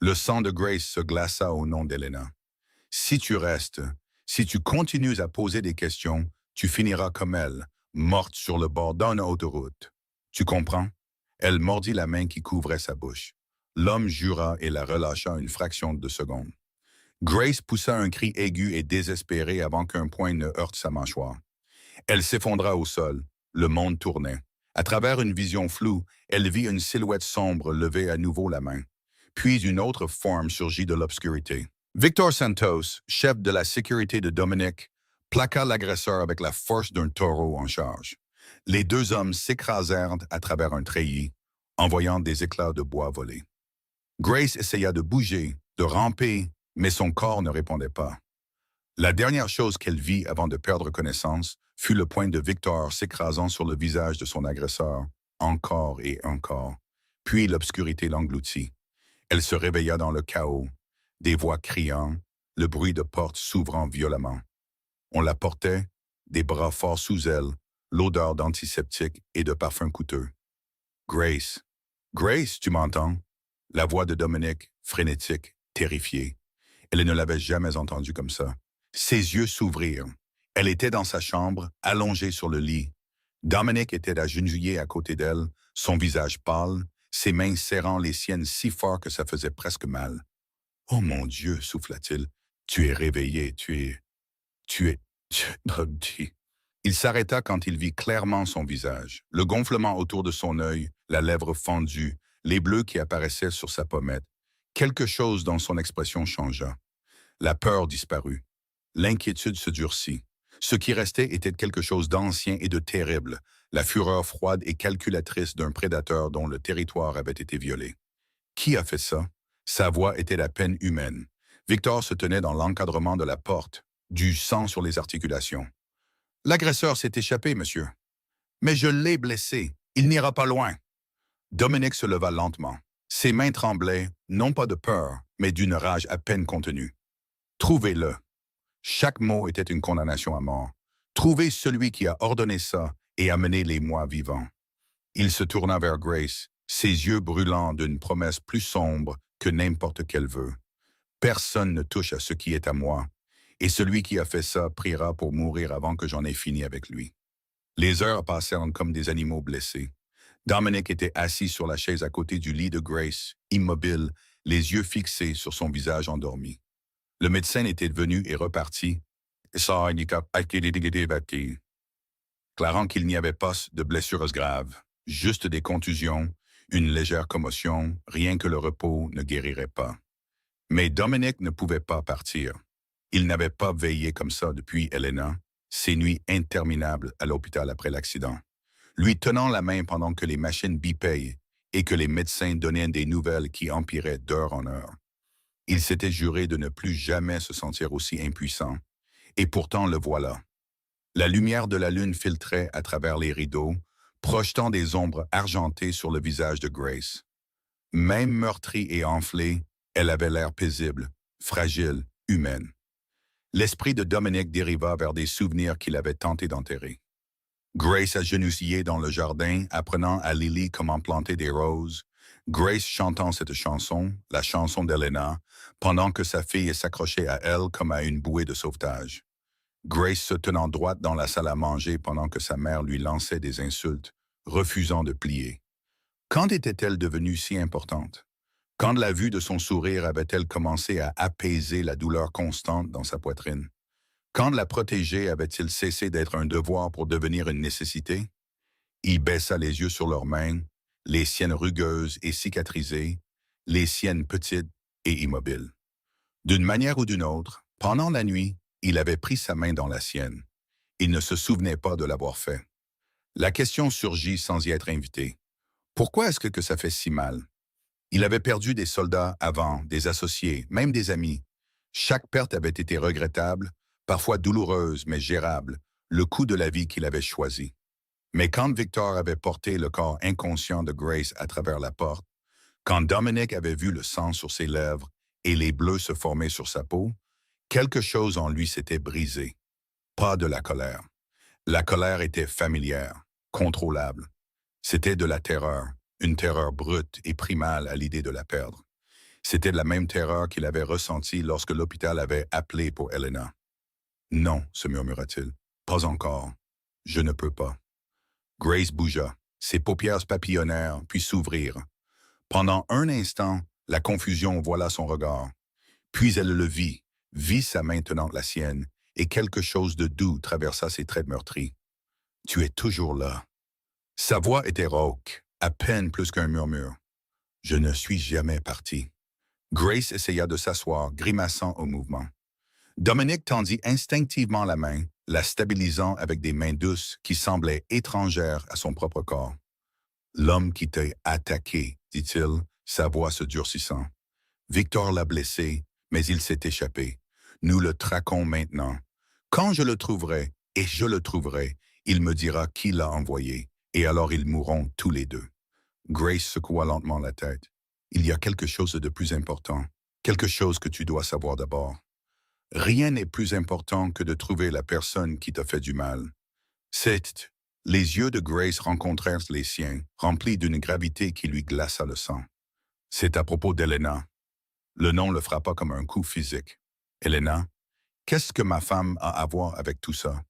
A: Le sang de Grace se glaça au nom d'Elena. « Si tu restes, si tu continues à poser des questions, tu finiras comme elle, morte sur le bord d'une autoroute. Tu comprends? » Elle mordit la main qui couvrait sa bouche. L'homme jura et la relâcha une fraction de seconde. Grace poussa un cri aigu et désespéré avant qu'un poing ne heurte sa mâchoire. Elle s'effondra au sol. Le monde tournait. À travers une vision floue, elle vit une silhouette sombre lever à nouveau la main. Puis une autre forme surgit de l'obscurité. Victor Santos, chef de la sécurité de Dominic, plaqua l'agresseur avec la force d'un taureau en charge. Les deux hommes s'écrasèrent à travers un treillis, envoyant des éclats de bois voler. Grace essaya de bouger, de ramper, mais son corps ne répondait pas. La dernière chose qu'elle vit avant de perdre connaissance fut le poing de Victor s'écrasant sur le visage de son agresseur, encore et encore. Puis l'obscurité l'engloutit. Elle se réveilla dans le chaos, des voix criant, le bruit de portes s'ouvrant violemment. On la portait, des bras forts sous elle, l'odeur d'antiseptique et de parfum coûteux. « Grace, Grace, tu m'entends? » La voix de Dominic, frénétique, terrifiée. Elle ne l'avait jamais entendue comme ça. Ses yeux s'ouvrirent. Elle était dans sa chambre, allongée sur le lit. Dominic était agenouillé à côté d'elle, son visage pâle, ses mains serrant les siennes si fort que ça faisait presque mal. « Oh mon Dieu, souffla-t-il, tu es réveillé, tu es... Il s'arrêta quand il vit clairement son visage, le gonflement autour de son œil, la lèvre fendue, les bleus qui apparaissaient sur sa pommette. Quelque chose dans son expression changea. La peur disparut. L'inquiétude se durcit. Ce qui restait était quelque chose d'ancien et de terrible, la fureur froide et calculatrice d'un prédateur dont le territoire avait été violé. Qui a fait ça? Sa voix était à peine humaine. Victor se tenait dans l'encadrement de la porte, du sang sur les articulations. « L'agresseur s'est échappé, monsieur. »« Mais je l'ai blessé. Il n'ira pas loin. » Dominic se leva lentement. Ses mains tremblaient, non pas de peur, mais d'une rage à peine contenue. « Trouvez-le. » Chaque mot était une condamnation à mort. Trouvez celui qui a ordonné ça et amené les mois vivants. Il se tourna vers Grace, ses yeux brûlants d'une promesse plus sombre que n'importe quel vœu. Personne ne touche à ce qui est à moi, et celui qui a fait ça priera pour mourir avant que j'en ai fini avec lui. Les heures passèrent comme des animaux blessés. Dominic était assis sur la chaise à côté du lit de Grace, immobile, les yeux fixés sur son visage endormi. Le médecin était venu et reparti, déclarant qu'il n'y avait pas de blessures graves, juste des contusions, une légère commotion, rien que le repos ne guérirait pas. Mais Dominic ne pouvait pas partir. Il n'avait pas veillé comme ça depuis Elena, ces nuits interminables à l'hôpital après l'accident, lui tenant la main pendant que les machines bipaient et que les médecins donnaient des nouvelles qui empiraient d'heure en heure. Il s'était juré de ne plus jamais se sentir aussi impuissant, et pourtant le voilà. La lumière de la lune filtrait à travers les rideaux, projetant des ombres argentées sur le visage de Grace. Même meurtrie et enflée, elle avait l'air paisible, fragile, humaine. L'esprit de Dominic dériva vers des souvenirs qu'il avait tenté d'enterrer. Grace agenouillée dans le jardin, apprenant à Lily comment planter des roses, Grace chantant cette chanson, la chanson d'Elena, pendant que sa fille s'accrochait à elle comme à une bouée de sauvetage. Grace se tenant droite dans la salle à manger pendant que sa mère lui lançait des insultes, refusant de plier. Quand était-elle devenue si importante? Quand la vue de son sourire avait-elle commencé à apaiser la douleur constante dans sa poitrine? Quand la protéger avait-il cessé d'être un devoir pour devenir une nécessité? Il baissa les yeux sur leurs mains, les siennes rugueuses et cicatrisées, les siennes petites et immobiles. D'une manière ou d'une autre, pendant la nuit, il avait pris sa main dans la sienne. Il ne se souvenait pas de l'avoir fait. La question surgit sans y être invité. Pourquoi est-ce que ça fait si mal? Il avait perdu des soldats avant, des associés, même des amis. Chaque perte avait été regrettable, parfois douloureuse mais gérable, le coup de la vie qu'il avait choisi. Mais quand Victor avait porté le corps inconscient de Grace à travers la porte, quand Dominic avait vu le sang sur ses lèvres et les bleus se former sur sa peau, quelque chose en lui s'était brisé. Pas de la colère. La colère était familière, contrôlable. C'était de la terreur, une terreur brute et primale à l'idée de la perdre. C'était la même terreur qu'il avait ressentie lorsque l'hôpital avait appelé pour Elena. « Non, se murmura-t-il, pas encore. Je ne peux pas. » Grace bougea. Ses paupières papillonnèrent, puis s'ouvrirent. Pendant un instant, la confusion voila son regard. Puis elle le vit sa main tenant la sienne, et quelque chose de doux traversa ses traits meurtris. « Tu es toujours là. » Sa voix était rauque, à peine plus qu'un murmure. « Je ne suis jamais parti. » Grace essaya de s'asseoir, grimaçant au mouvement. Dominic tendit instinctivement la main, la stabilisant avec des mains douces qui semblaient étrangères à son propre corps. « L'homme qui t'a attaqué, dit-il, sa voix se durcissant. Victor l'a blessé, mais il s'est échappé. Nous le traquons maintenant. Quand je le trouverai, et je le trouverai, il me dira qui l'a envoyé, et alors ils mourront tous les deux. » Grace secoua lentement la tête. « Il y a quelque chose de plus important, quelque chose que tu dois savoir d'abord. Rien n'est plus important que de trouver la personne qui t'a fait du mal. » C'est... Les yeux de Grace rencontrèrent les siens, remplis d'une gravité qui lui glaça le sang. « C'est à propos d'Elena. » Le nom le frappa comme un coup physique. « Elena, qu'est-ce que ma femme a à voir avec tout ça? »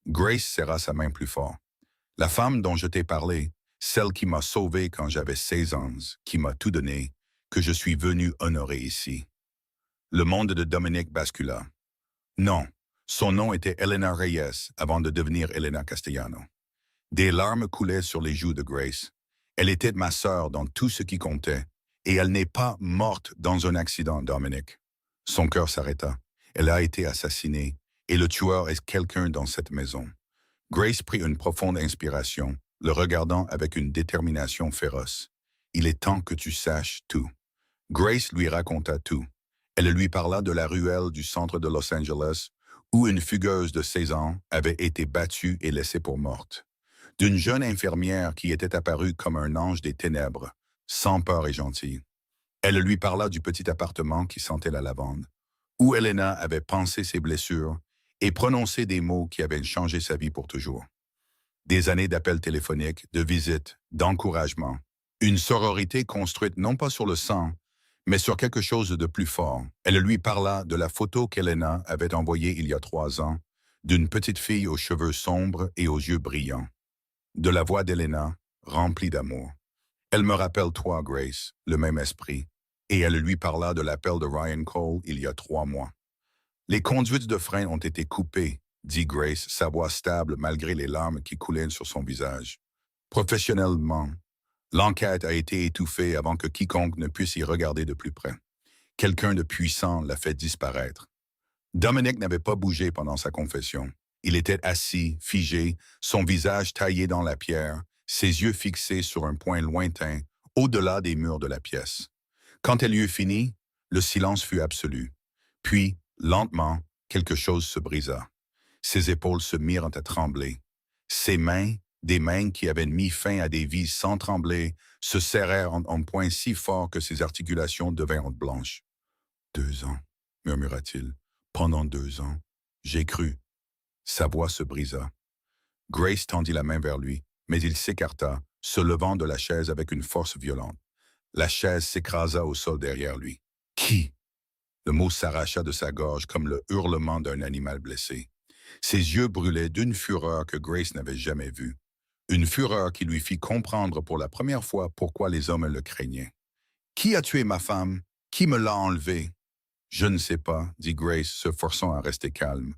A: Grace serra sa main plus fort. « La femme dont je t'ai parlé, celle qui m'a sauvé quand j'avais 16 ans, qui m'a tout donné, que je suis venu honorer ici. » Le monde de Dominic bascula. Non, son nom était Elena Reyes avant de devenir Elena Castellano. Des larmes coulaient sur les joues de Grace. Elle était ma sœur dans tout ce qui comptait, et elle n'est pas morte dans un accident, Dominic. Son cœur s'arrêta. Elle a été assassinée, et le tueur est quelqu'un dans cette maison. Grace prit une profonde inspiration, le regardant avec une détermination féroce. « Il est temps que tu saches tout. » Grace lui raconta tout. Elle lui parla de la ruelle du centre de Los Angeles, où une fugueuse de 16 ans avait été battue et laissée pour morte. D'une jeune infirmière qui était apparue comme un ange des ténèbres, sans peur et gentille. Elle lui parla du petit appartement qui sentait la lavande, où Elena avait pansé ses blessures et prononcé des mots qui avaient changé sa vie pour toujours. Des années d'appels téléphoniques, de visites, d'encouragement. Une sororité construite non pas sur le sang, mais sur quelque chose de plus fort. Elle lui parla de la photo qu'Elena avait envoyée il y a 3 ans, d'une petite fille aux cheveux sombres et aux yeux brillants. De la voix d'Elena, remplie d'amour. « Elle me rappelle toi, Grace, le même esprit. » Et elle lui parla de l'appel de Ryan Cole il y a 3 mois. « Les conduites de frein ont été coupées, » dit Grace, sa voix stable malgré les larmes qui coulaient sur son visage. « Professionnellement, l'enquête a été étouffée avant que quiconque ne puisse y regarder de plus près. Quelqu'un de puissant l'a fait disparaître. » Dominic n'avait pas bougé pendant sa confession. Il était assis, figé, son visage taillé dans la pierre, ses yeux fixés sur un point lointain, au-delà des murs de la pièce. Quand elle eut fini, le silence fut absolu. Puis, lentement, quelque chose se brisa. Ses épaules se mirent à trembler. Ses mains, des mains qui avaient mis fin à des vies sans trembler, se serrèrent en poings si forts que ses articulations devinrent blanches. « 2 ans, murmura-t-il. Pendant 2 ans, j'ai cru. » Sa voix se brisa. Grace tendit la main vers lui, mais il s'écarta, se levant de la chaise avec une force violente. La chaise s'écrasa au sol derrière lui. « Qui ?» Le mot s'arracha de sa gorge comme le hurlement d'un animal blessé. Ses yeux brûlaient d'une fureur que Grace n'avait jamais vue. Une fureur qui lui fit comprendre pour la première fois pourquoi les hommes le craignaient. « Qui a tué ma femme? Qui me l'a enlevée? » « Je ne sais pas, » dit Grace, se forçant à rester calme.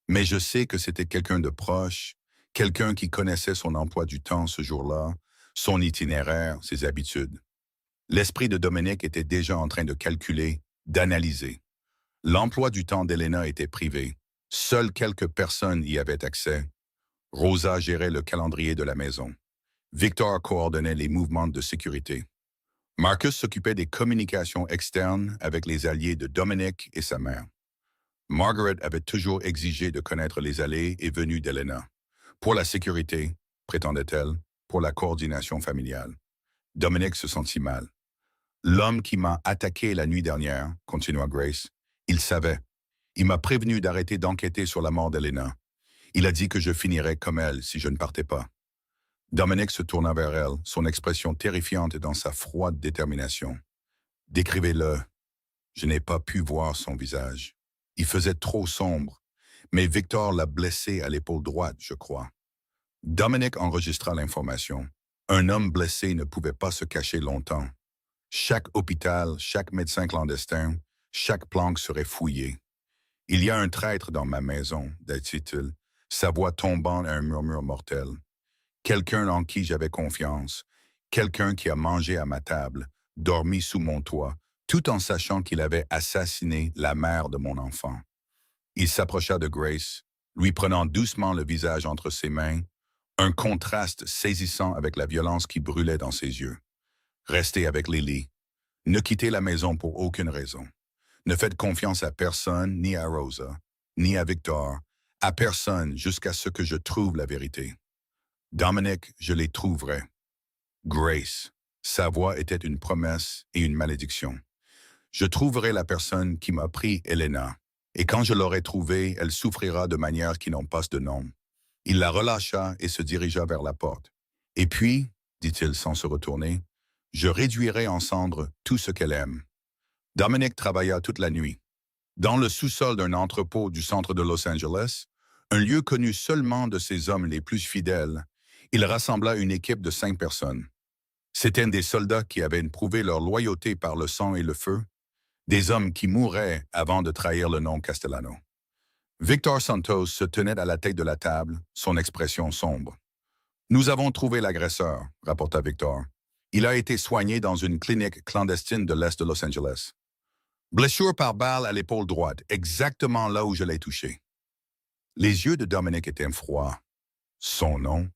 A: Mais je sais que c'était quelqu'un de proche, quelqu'un qui connaissait son emploi du temps ce jour-là, son itinéraire, ses habitudes. L'esprit de Dominic était déjà en train de calculer, d'analyser. L'emploi du temps d'Elena était privé. Seules quelques personnes y avaient accès. Rosa gérait le calendrier de la maison. Victor coordonnait les mouvements de sécurité. Marcus s'occupait des communications externes avec les alliés de Dominic et sa mère. Margaret avait toujours exigé de connaître les allées et venues d'Elena. Pour la sécurité, prétendait-elle, pour la coordination familiale. Dominic se sentit mal. L'homme qui m'a attaqué la nuit dernière, continua Grace, il savait. Il m'a prévenu d'arrêter d'enquêter sur la mort d'Elena. Il a dit que je finirais comme elle si je ne partais pas. Dominic se tourna vers elle, son expression terrifiante dans sa froide détermination. Décrivez-le. Je n'ai pas pu voir son visage. Il faisait trop sombre, mais Victor l'a blessé à l'épaule droite, je crois. Dominic enregistra l'information. Un homme blessé ne pouvait pas se cacher longtemps. Chaque hôpital, chaque médecin clandestin, chaque planque serait fouillée. Il y a un traître dans ma maison, dit-il, sa voix tombant à un murmure mortel. Quelqu'un en qui j'avais confiance, quelqu'un qui a mangé à ma table, dormi sous mon toit, tout en sachant qu'il avait assassiné la mère de mon enfant. Il s'approcha de Grace, lui prenant doucement le visage entre ses mains, un contraste saisissant avec la violence qui brûlait dans ses yeux. Restez avec Lily. Ne quittez la maison pour aucune raison. Ne faites confiance à personne, ni à Rosa, ni à Victor, à personne jusqu'à ce que je trouve la vérité. Dominic, je les trouverai. Grace, sa voix était une promesse et une malédiction. Je trouverai la personne qui m'a pris Elena, et quand je l'aurai trouvée, elle souffrira de manières qui n'ont pas de nom. Il la relâcha et se dirigea vers la porte. Et puis, dit-il sans se retourner, je réduirai en cendres tout ce qu'elle aime. Dominic travailla toute la nuit. Dans le sous-sol d'un entrepôt du centre de Los Angeles, un lieu connu seulement de ses hommes les plus fidèles, il rassembla une équipe de 5 personnes. C'étaient des soldats qui avaient prouvé leur loyauté par le sang et le feu, des hommes qui mouraient avant de trahir le nom Castellano. Victor Santos se tenait à la tête de la table, son expression sombre. « Nous avons trouvé l'agresseur », rapporta Victor. « Il a été soigné dans une clinique clandestine de l'est de Los Angeles. Blessure par balle à l'épaule droite, exactement là où je l'ai touché. » Les yeux de Dominic étaient froids. Son nom?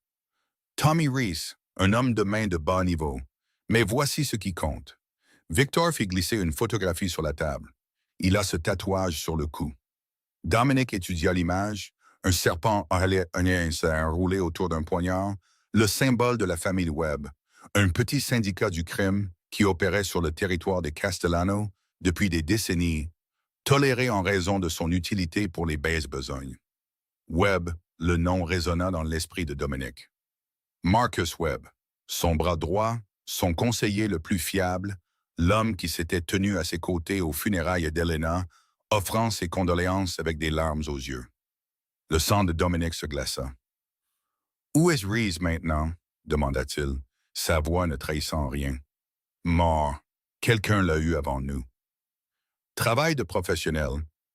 A: Tommy Reese, un homme de main de bas niveau. Mais voici ce qui compte. Victor fit glisser une photographie sur la table. Il a ce tatouage sur le cou. Dominic étudia l'image, un serpent enroulé autour d'un poignard, le symbole de la famille Webb, un petit syndicat du crime qui opérait sur le territoire de Castellano depuis des décennies, toléré en raison de son utilité pour les basses besognes. Webb, le nom résonna dans l'esprit de Dominic. Marcus Webb, son bras droit, son conseiller le plus fiable, l'homme qui s'était tenu à ses côtés aux funérailles d'Elena, offrant ses condoléances avec des larmes aux yeux. Le sang de Dominic se glaça. « Où est Reese maintenant ?» demanda-t-il, sa voix ne trahissant rien. « Mort. Quelqu'un l'a eu avant nous. » Travail de professionnel,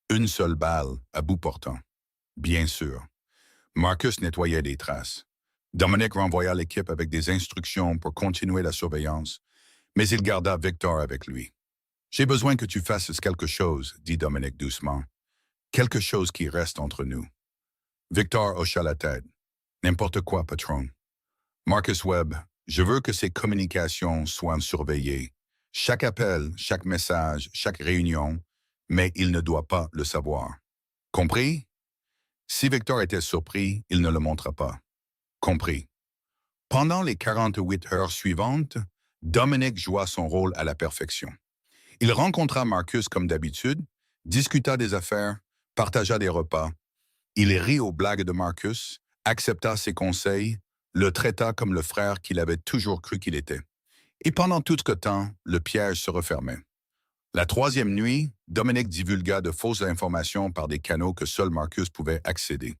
A: une seule balle, à bout portant. Bien sûr. Marcus nettoyait des traces. Dominic renvoya l'équipe avec des instructions pour continuer la surveillance, mais il garda Victor avec lui. « J'ai besoin que tu fasses quelque chose, » dit Dominic doucement. « Quelque chose qui reste entre nous. » Victor hocha la tête. « N'importe quoi, patron. » Marcus Webb, je veux que ces communications soient surveillées. Chaque appel, chaque message, chaque réunion, mais il ne doit pas le savoir. Compris? Si Victor était surpris, il ne le montra pas. Compris. Pendant les 48 heures suivantes, Dominic joua son rôle à la perfection. Il rencontra Marcus comme d'habitude, discuta des affaires, partagea des repas. Il rit aux blagues de Marcus, accepta ses conseils, le traita comme le frère qu'il avait toujours cru qu'il était. Et pendant tout ce temps, le piège se refermait. La troisième nuit, Dominic divulgua de fausses informations par des canaux que seul Marcus pouvait accéder.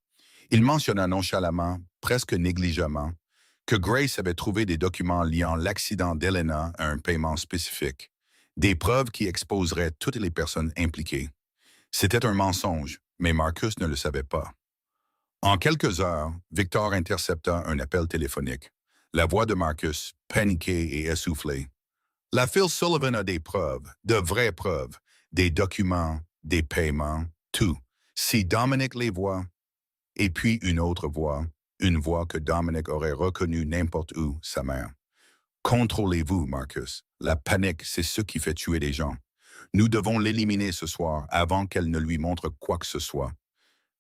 A: Il mentionna nonchalamment, presque négligemment, que Grace avait trouvé des documents liant l'accident d'Elena à un paiement spécifique, des preuves qui exposeraient toutes les personnes impliquées. C'était un mensonge, mais Marcus ne le savait pas. En quelques heures, Victor intercepta un appel téléphonique. La voix de Marcus, paniquée et essoufflée. La Phil Sullivan a des preuves, de vraies preuves, des documents, des paiements, tout. Si Dominic les voit, et puis une voix que Dominic aurait reconnue n'importe où, sa mère. Contrôlez-vous, Marcus. La panique, c'est ce qui fait tuer des gens. Nous devons l'éliminer ce soir avant qu'elle ne lui montre quoi que ce soit.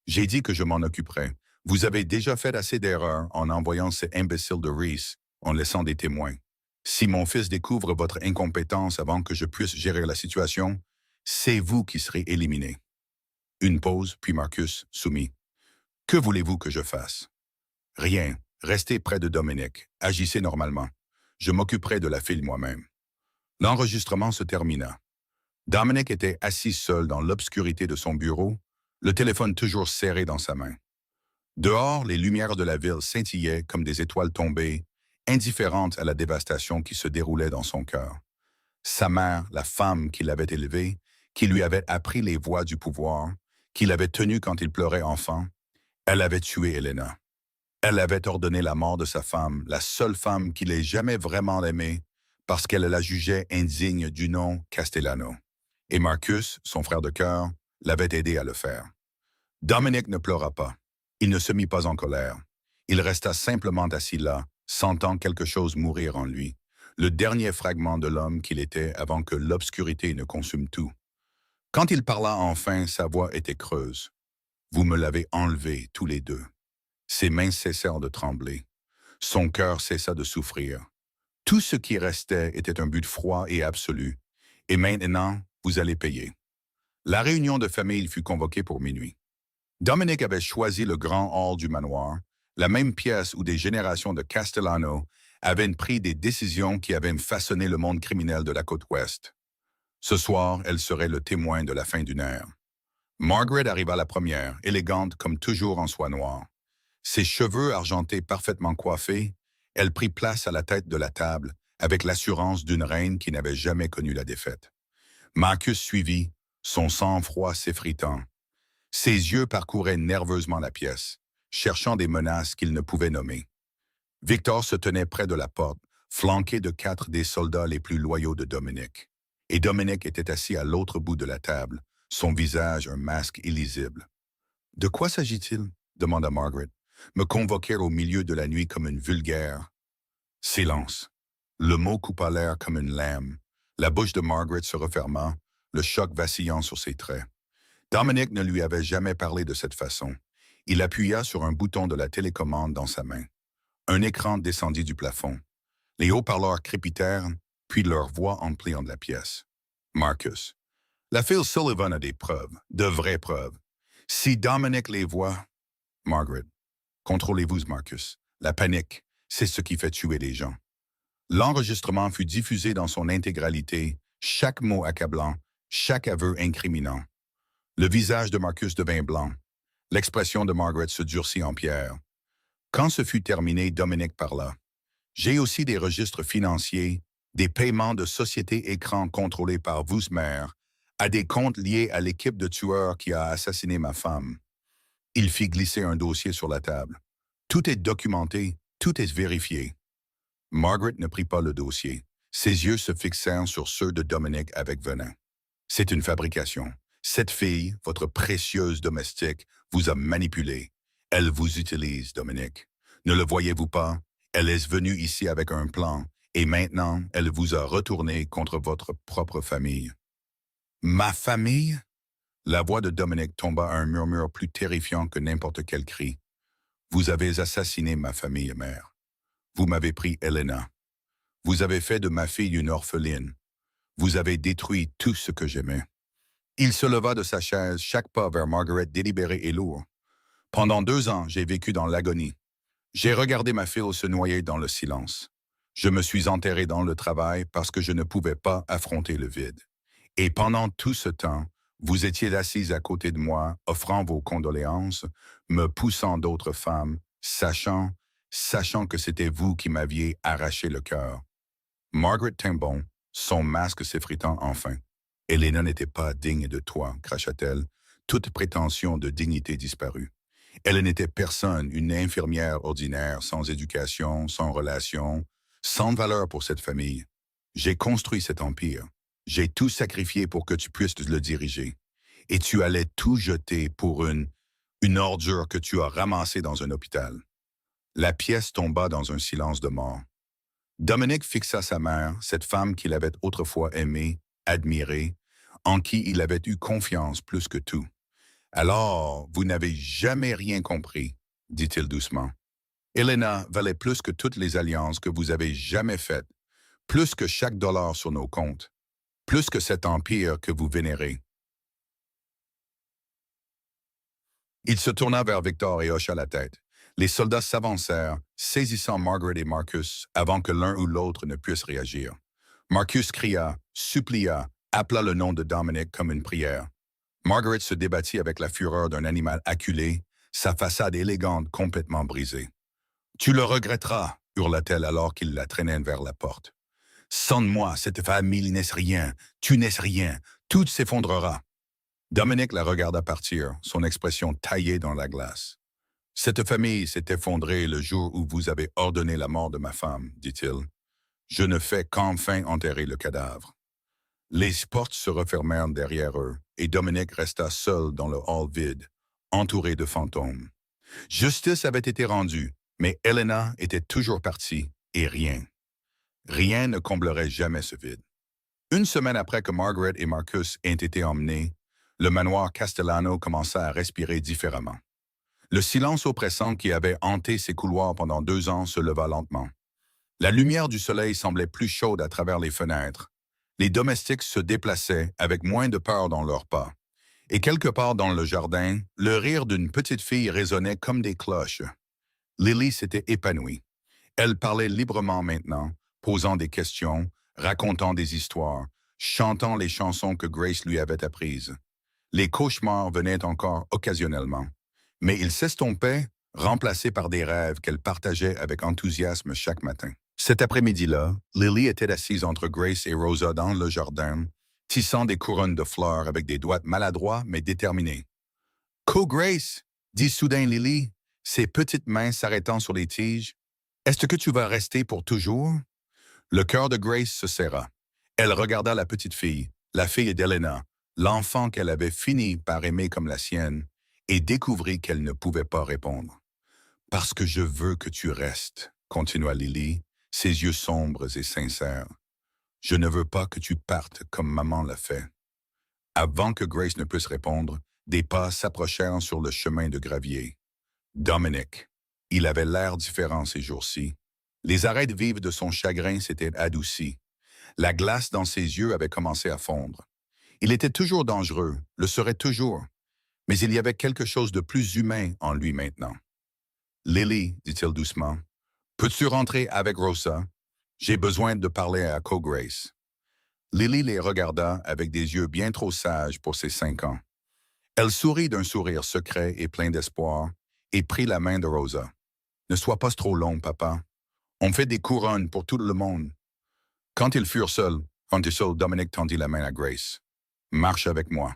A: J'ai dit que je m'en occuperai. Vous avez déjà fait assez d'erreurs en envoyant ces imbéciles de Reese, en laissant des témoins. Si mon fils découvre votre incompétence avant que je puisse gérer la situation, c'est vous qui serez éliminé. Une pause, puis Marcus soumis. Que voulez-vous que je fasse? Rien. Restez près de Dominic. Agissez normalement. Je m'occuperai de la fille moi-même. L'enregistrement se termina. Dominic était assis seul dans l'obscurité de son bureau, le téléphone toujours serré dans sa main. Dehors, les lumières de la ville scintillaient comme des étoiles tombées, indifférentes à la dévastation qui se déroulait dans son cœur. Sa mère, la femme qui l'avait élevé, qui lui avait appris les voies du pouvoir, qui l'avait tenu quand il pleurait enfant, elle avait tué Elena. Elle avait ordonné la mort de sa femme, la seule femme qu'il ait jamais vraiment aimée, parce qu'elle la jugeait indigne du nom Castellano. Et Marcus, son frère de cœur, l'avait aidé à le faire. Dominic ne pleura pas. Il ne se mit pas en colère. Il resta simplement assis là, sentant quelque chose mourir en lui, le dernier fragment de l'homme qu'il était avant que l'obscurité ne consume tout. Quand il parla enfin, sa voix était creuse. Vous me l'avez enlevé, tous les deux. Ses mains cessèrent de trembler. Son cœur cessa de souffrir. Tout ce qui restait était un but froid et absolu. Et maintenant, vous allez payer. La réunion de famille fut convoquée pour minuit. Dominic avait choisi le grand hall du manoir, la même pièce où des générations de Castellano avaient pris des décisions qui avaient façonné le monde criminel de la côte ouest. Ce soir, elle serait le témoin de la fin d'une ère. Margaret arriva la première, élégante comme toujours en soie noire. Ses cheveux argentés parfaitement coiffés, elle prit place à la tête de la table avec l'assurance d'une reine qui n'avait jamais connu la défaite. Marcus suivit, son sang-froid s'effritant. Ses yeux parcouraient nerveusement la pièce, cherchant des menaces qu'il ne pouvait nommer. Victor se tenait près de la porte, flanqué de 4 des soldats les plus loyaux de Dominic. Et Dominic était assis à l'autre bout de la table, son visage un masque illisible. « De quoi s'agit-il » demanda Margaret. « Me convoquer au milieu de la nuit comme une vulgaire. » Silence. Le mot coupa l'air comme une lame. La bouche de Margaret se referma, le choc vacillant sur ses traits. Dominic ne lui avait jamais parlé de cette façon. Il appuya sur un bouton de la télécommande dans sa main. Un écran descendit du plafond. Les haut-parleurs crépitèrent, puis leur voix emplit la pièce. Marcus. La Phil Sullivan a des preuves, de vraies preuves. Si Dominic les voit... Margaret. Contrôlez-vous, Marcus. La panique, c'est ce qui fait tuer les gens. L'enregistrement fut diffusé dans son intégralité, chaque mot accablant, chaque aveu incriminant. Le visage de Marcus devint blanc. L'expression de Margaret se durcit en pierre. Quand ce fut terminé, Dominic parla. « J'ai aussi des registres financiers, des paiements de sociétés écrans contrôlés par vous, mère, à des comptes liés à l'équipe de tueurs qui a assassiné ma femme. » Il fit glisser un dossier sur la table. « Tout est documenté, tout est vérifié. » Margaret ne prit pas le dossier. Ses yeux se fixèrent sur ceux de Dominic avec venin. « C'est une fabrication. Cette fille, votre précieuse domestique, vous a manipulé. Elle vous utilise, Dominic. Ne le voyez-vous pas? Elle est venue ici avec un plan, et maintenant, elle vous a retourné contre votre propre famille. » « Ma famille? » La voix de Dominic tomba à un murmure plus terrifiant que n'importe quel cri. « Vous avez assassiné ma famille, mère. Vous m'avez pris Elena. Vous avez fait de ma fille une orpheline. Vous avez détruit tout ce que j'aimais. » Il se leva de sa chaise, chaque pas vers Margaret délibéré et lourd. « Pendant 2 ans, j'ai vécu dans l'agonie. J'ai regardé ma fille se noyer dans le silence. Je me suis enterré dans le travail parce que je ne pouvais pas affronter le vide. Et pendant tout ce temps, vous étiez assise à côté de moi, offrant vos condoléances, me poussant d'autres femmes, sachant que c'était vous qui m'aviez arraché le cœur. » Margaret tint bon, son masque s'effritant enfin. « Elena n'était pas digne de toi, cracha-t-elle, toute prétention de dignité disparue. Elle n'était personne, une infirmière ordinaire, sans éducation, sans relation, sans valeur pour cette famille. J'ai construit cet empire. J'ai tout sacrifié pour que tu puisses le diriger. Et tu allais tout jeter pour une ordure que tu as ramassée dans un hôpital. La pièce tomba dans un silence de mort. Dominic fixa sa mère, cette femme qu'il avait autrefois aimée, admirée, en qui il avait eu confiance plus que tout. Alors, vous n'avez jamais rien compris, dit-il doucement. Elena valait plus que toutes les alliances que vous avez jamais faites, plus que chaque dollar sur nos comptes, plus que cet empire que vous vénérez. Il se tourna vers Victor et hocha la tête. Les soldats s'avancèrent, saisissant Margaret et Marcus avant que l'un ou l'autre ne puisse réagir. Marcus cria, supplia, appela le nom de Dominic comme une prière. Margaret se débattit avec la fureur d'un animal acculé, sa façade élégante complètement brisée. « Tu le regretteras » hurla-t-elle alors qu'il la traînait vers la porte. « Sans moi, cette famille n'est rien, tu n'es rien, tout s'effondrera. » Dominic la regarda partir, son expression taillée dans la glace. « Cette famille s'est effondrée le jour où vous avez ordonné la mort de ma femme, dit-il. Je ne fais qu'enfin enterrer le cadavre. » Les portes se refermèrent derrière eux, et Dominic resta seul dans le hall vide, entouré de fantômes. Justice avait été rendue, mais Elena était toujours partie, et rien. Rien ne comblerait jamais ce vide. Une semaine après que Margaret et Marcus aient été emmenés, le manoir Castellano commença à respirer différemment. Le silence oppressant qui avait hanté ses couloirs pendant 2 ans se leva lentement. La lumière du soleil semblait plus chaude à travers les fenêtres. Les domestiques se déplaçaient avec moins de peur dans leurs pas. Et quelque part dans le jardin, le rire d'une petite fille résonnait comme des cloches. Lily s'était épanouie. Elle parlait librement maintenant, posant des questions, racontant des histoires, chantant les chansons que Grace lui avait apprises. Les cauchemars venaient encore occasionnellement, mais ils s'estompaient, remplacés par des rêves qu'elle partageait avec enthousiasme chaque matin. Cet après-midi-là, Lily était assise entre Grace et Rosa dans le jardin, tissant des couronnes de fleurs avec des doigts maladroits mais déterminés. « Co-Grace » dit soudain Lily, ses petites mains s'arrêtant sur les tiges. « Est-ce que tu vas rester pour toujours? » Le cœur de Grace se serra. Elle regarda la petite fille, la fille d'Elena, l'enfant qu'elle avait fini par aimer comme la sienne, et découvrit qu'elle ne pouvait pas répondre. « Parce que je veux que tu restes, » continua Lily, ses yeux sombres et sincères. « Je ne veux pas que tu partes comme maman l'a fait. » Avant que Grace ne puisse répondre, des pas s'approchèrent sur le chemin de gravier. Dominic. Il avait l'air différent ces jours-ci. Les arêtes vives de son chagrin s'étaient adoucies. La glace dans ses yeux avait commencé à fondre. Il était toujours dangereux, le serait toujours. Mais il y avait quelque chose de plus humain en lui maintenant. « Lily, dit-il doucement, peux-tu rentrer avec Rosa? J'ai besoin de parler à Co-Grace. » Lily les regarda avec des yeux bien trop sages pour ses 5 ans. Elle sourit d'un sourire secret et plein d'espoir et prit la main de Rosa. « Ne sois pas trop long, papa. On fait des couronnes pour tout le monde. » Quand ils furent seuls, Dominic tendit la main à Grace. « Marche avec moi. »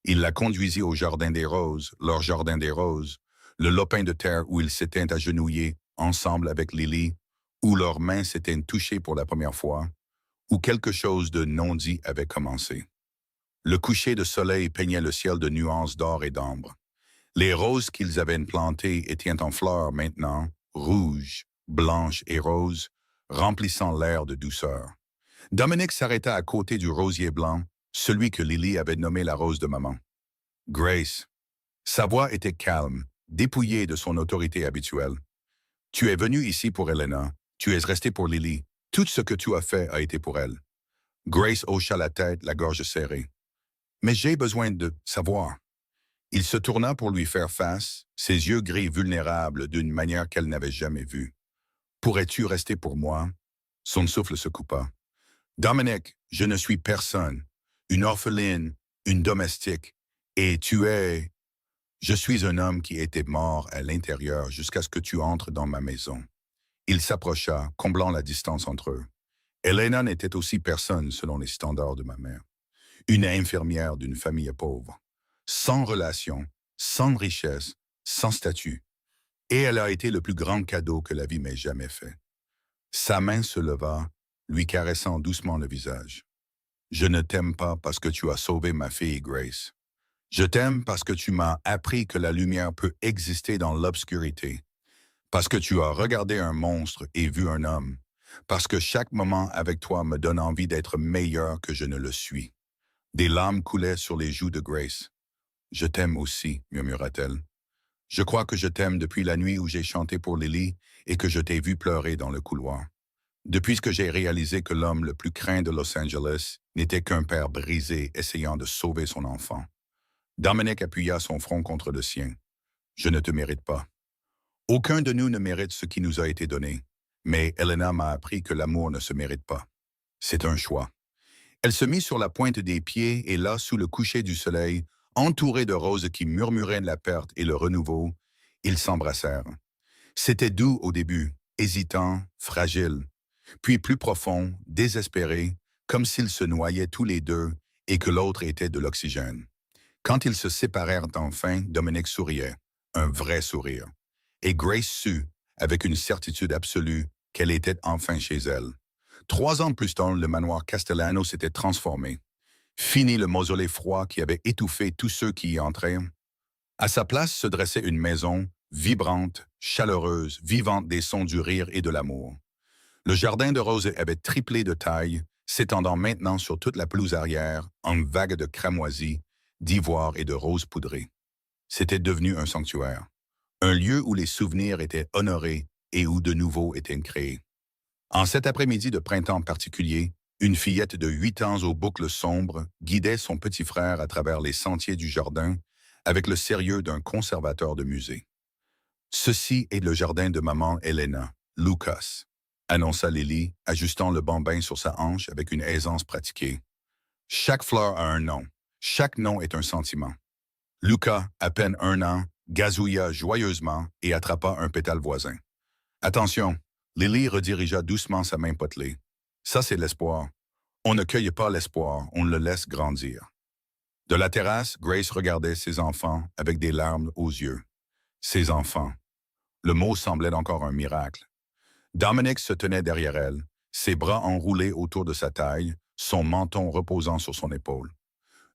A: Il la conduisit au jardin des roses, leur jardin des roses, le lopin de terre où ils s'étaient agenouillés ensemble avec Lily, où leurs mains s'étaient touchées pour la première fois, où quelque chose de non dit avait commencé. Le coucher de soleil peignait le ciel de nuances d'or et d'ambre. Les roses qu'ils avaient plantées étaient en fleurs maintenant, rouges, blanches et roses, remplissant l'air de douceur. Dominic s'arrêta à côté du rosier blanc, celui que Lily avait nommé la rose de maman. « Grace. » Sa voix était calme, dépouillée de son autorité habituelle. « Tu es venue ici pour Elena, tu es restée pour Lily. Tout ce que tu as fait a été pour elle. » Grace hocha la tête, la gorge serrée. « Mais j'ai besoin de savoir. » Il se tourna pour lui faire face, ses yeux gris vulnérables d'une manière qu'elle n'avait jamais vue. « Pourrais-tu rester pour moi? » Son souffle se coupa. « Dominic, je ne suis personne. Une orpheline, une domestique. Et tu es... » Je suis un homme qui était mort à l'intérieur jusqu'à ce que tu entres dans ma maison. Il s'approcha, comblant la distance entre eux. Elena n'était aussi personne selon les standards de ma mère. Une infirmière d'une famille pauvre. Sans relation, sans richesse, sans statut. Et elle a été le plus grand cadeau que la vie m'ait jamais fait. Sa main se leva, lui caressant doucement le visage. Je ne t'aime pas parce que tu as sauvé ma fille Grace. Je t'aime parce que tu m'as appris que la lumière peut exister dans l'obscurité, parce que tu as regardé un monstre et vu un homme, parce que chaque moment avec toi me donne envie d'être meilleur que je ne le suis. Des larmes coulaient sur les joues de Grace. Je t'aime aussi, murmura-t-elle. Je crois que je t'aime depuis la nuit où j'ai chanté pour Lily et que je t'ai vu pleurer dans le couloir. Depuis que j'ai réalisé que l'homme le plus craint de Los Angeles n'était qu'un père brisé essayant de sauver son enfant. Dominic appuya son front contre le sien. Je ne te mérite pas. Aucun de nous ne mérite ce qui nous a été donné, mais Elena m'a appris que l'amour ne se mérite pas. C'est un choix. Elle se mit sur la pointe des pieds et là, sous le coucher du soleil, entourée de roses qui murmuraient la perte et le renouveau, ils s'embrassèrent. C'était doux au début, hésitant, fragile, puis plus profond, désespéré, comme s'ils se noyaient tous les deux et que l'autre était de l'oxygène. Quand ils se séparèrent enfin, Dominic souriait, un vrai sourire. Et Grace sut, avec une certitude absolue, qu'elle était enfin chez elle. 3 ans plus tard, le manoir Castellano s'était transformé. Fini le mausolée froid qui avait étouffé tous ceux qui y entraient. À sa place se dressait une maison, vibrante, chaleureuse, vivante des sons du rire et de l'amour. Le jardin de roses avait triplé de taille, s'étendant maintenant sur toute la pelouse arrière, en vagues de cramoisie, d'ivoire et de roses poudrées. C'était devenu un sanctuaire, un lieu où les souvenirs étaient honorés et où de nouveaux étaient créés. En cet après-midi de printemps particulier, une fillette de 8 ans aux boucles sombres guidait son petit frère à travers les sentiers du jardin avec le sérieux d'un conservateur de musée. « Ceci est le jardin de maman Elena, Lucas », annonça Lily, ajustant le bambin sur sa hanche avec une aisance pratiquée. « Chaque fleur a un nom. Chaque nom est un sentiment. » Lucas, à peine 1 an, gazouilla joyeusement et attrapa un pétale voisin. « Attention !» Lily redirigea doucement sa main potelée. « Ça, c'est l'espoir. On ne cueille pas l'espoir, on le laisse grandir. » De la terrasse, Grace regardait ses enfants avec des larmes aux yeux. Ses enfants. Le mot semblait encore un miracle. Dominic se tenait derrière elle, ses bras enroulés autour de sa taille, son menton reposant sur son épaule.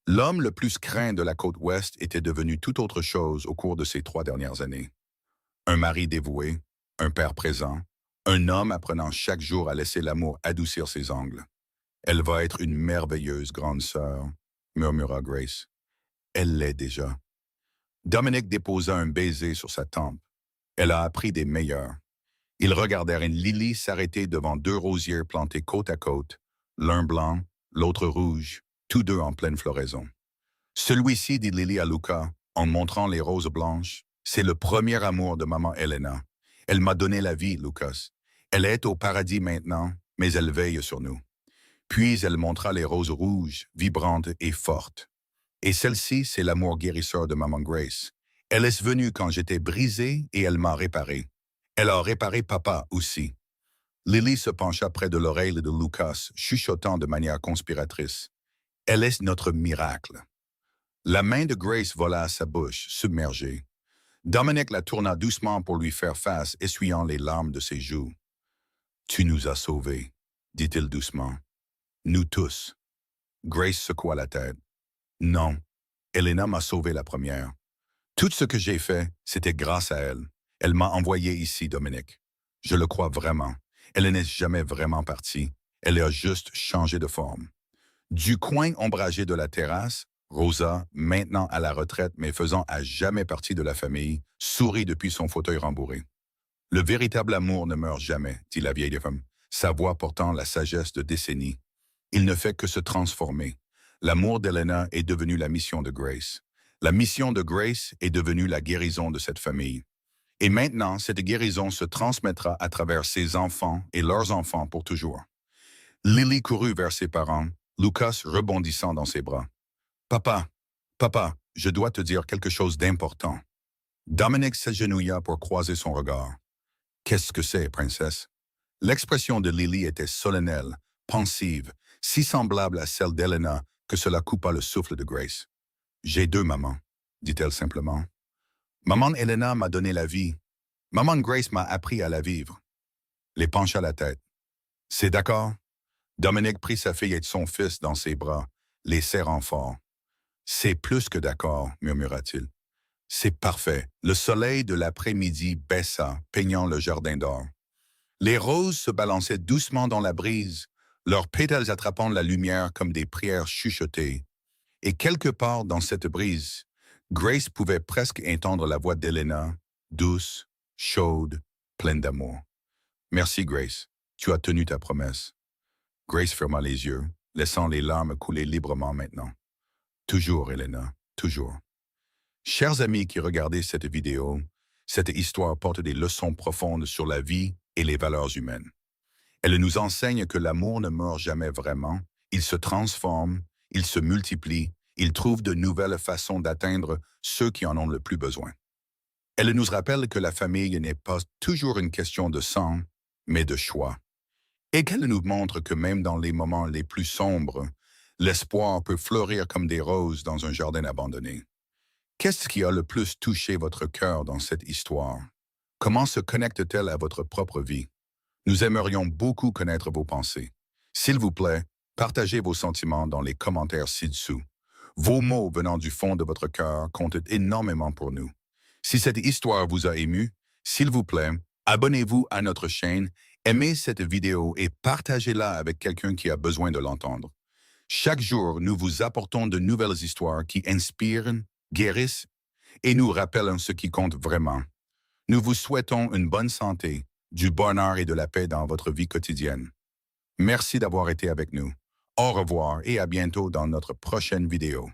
A: L'homme le plus craint de la côte ouest était devenu tout autre chose au cours de ces 3 dernières années. Un mari dévoué, un père présent, un homme apprenant chaque jour à laisser l'amour adoucir ses ongles. « Elle va être une merveilleuse grande sœur », murmura Grace. « Elle l'est déjà. » Dominic déposa un baiser sur sa tempe. Elle a appris des meilleurs. Ils regardèrent une Lily s'arrêter devant 2 rosiers plantés côte à côte, l'un blanc, l'autre rouge, tous deux en pleine floraison. Celui-ci, dit Lily à Luca, en montrant les roses blanches, c'est le premier amour de maman Elena. Elle m'a donné la vie, Lucas. Elle est au paradis maintenant, mais elle veille sur nous. Puis elle montra les roses rouges, vibrantes et fortes. Et celle-ci, c'est l'amour guérisseur de maman Grace. Elle est venue quand j'étais brisé et elle m'a réparé. Elle a réparé papa aussi. Lily se pencha près de l'oreille de Lucas, chuchotant de manière conspiratrice. Elle est notre miracle. La main de Grace vola à sa bouche, submergée. Dominic la tourna doucement pour lui faire face, essuyant les larmes de ses joues. « Tu nous as sauvés, » dit-il doucement. « Nous tous. » Grace secoua la tête. « Non, Elena m'a sauvé la première. Tout ce que j'ai fait, c'était grâce à elle. Elle m'a envoyé ici, Dominic. Je le crois vraiment. Elle n'est jamais vraiment partie. Elle a juste changé de forme. » Du coin ombragé de la terrasse, Rosa, maintenant à la retraite mais faisant à jamais partie de la famille, sourit depuis son fauteuil rembourré. « Le véritable amour ne meurt jamais, » dit la vieille femme, sa voix portant la sagesse de décennies. « Il ne fait que se transformer. L'amour d'Elena est devenu la mission de Grace. La mission de Grace est devenue la guérison de cette famille. Et maintenant, cette guérison se transmettra à travers ses enfants et leurs enfants pour toujours. » Lily courut vers ses parents, Lucas rebondissant dans ses bras. « Papa, papa, je dois te dire quelque chose d'important. » Dominic s'agenouilla pour croiser son regard. « Qu'est-ce que c'est, princesse? » L'expression de Lily était solennelle, pensive, si semblable à celle d'Elena que cela coupa le souffle de Grace. « J'ai 2 mamans, dit-elle simplement. Maman Elena m'a donné la vie. Maman Grace m'a appris à la vivre. Les pencha la tête. C'est d'accord? Dominique prit sa fille et son fils dans ses bras, les serrant fort. C'est plus que d'accord, murmura-t-il. C'est parfait. Le soleil de l'après-midi baissa, peignant le jardin d'or. Les roses se balançaient doucement dans la brise, leurs pétales attrapant la lumière comme des prières chuchotées. Et quelque part dans cette brise, Grace pouvait presque entendre la voix d'Elena, douce, chaude, pleine d'amour. Merci, Grace. Tu as tenu ta promesse. Grace ferma les yeux, laissant les larmes couler librement maintenant. Toujours, Elena, toujours. Chers amis qui regardez cette vidéo, cette histoire porte des leçons profondes sur la vie et les valeurs humaines. Elle nous enseigne que l'amour ne meurt jamais vraiment, il se transforme, il se multiplie, il trouve de nouvelles façons d'atteindre ceux qui en ont le plus besoin. Elle nous rappelle que la famille n'est pas toujours une question de sang, mais de choix. Et qu'elle nous montre que même dans les moments les plus sombres, l'espoir peut fleurir comme des roses dans un jardin abandonné. Qu'est-ce qui a le plus touché votre cœur dans cette histoire? Comment se connecte-t-elle à votre propre vie? Nous aimerions beaucoup connaître vos pensées. S'il vous plaît, partagez vos sentiments dans les commentaires ci-dessous. Vos mots venant du fond de votre cœur comptent énormément pour nous. Si cette histoire vous a ému, s'il vous plaît, abonnez-vous à notre chaîne, aimez cette vidéo et partagez-la avec quelqu'un qui a besoin de l'entendre. Chaque jour, nous vous apportons de nouvelles histoires qui inspirent, guérissent et nous rappellent ce qui compte vraiment. Nous vous souhaitons une bonne santé, du bonheur et de la paix dans votre vie quotidienne. Merci d'avoir été avec nous. Au revoir et à bientôt dans notre prochaine vidéo.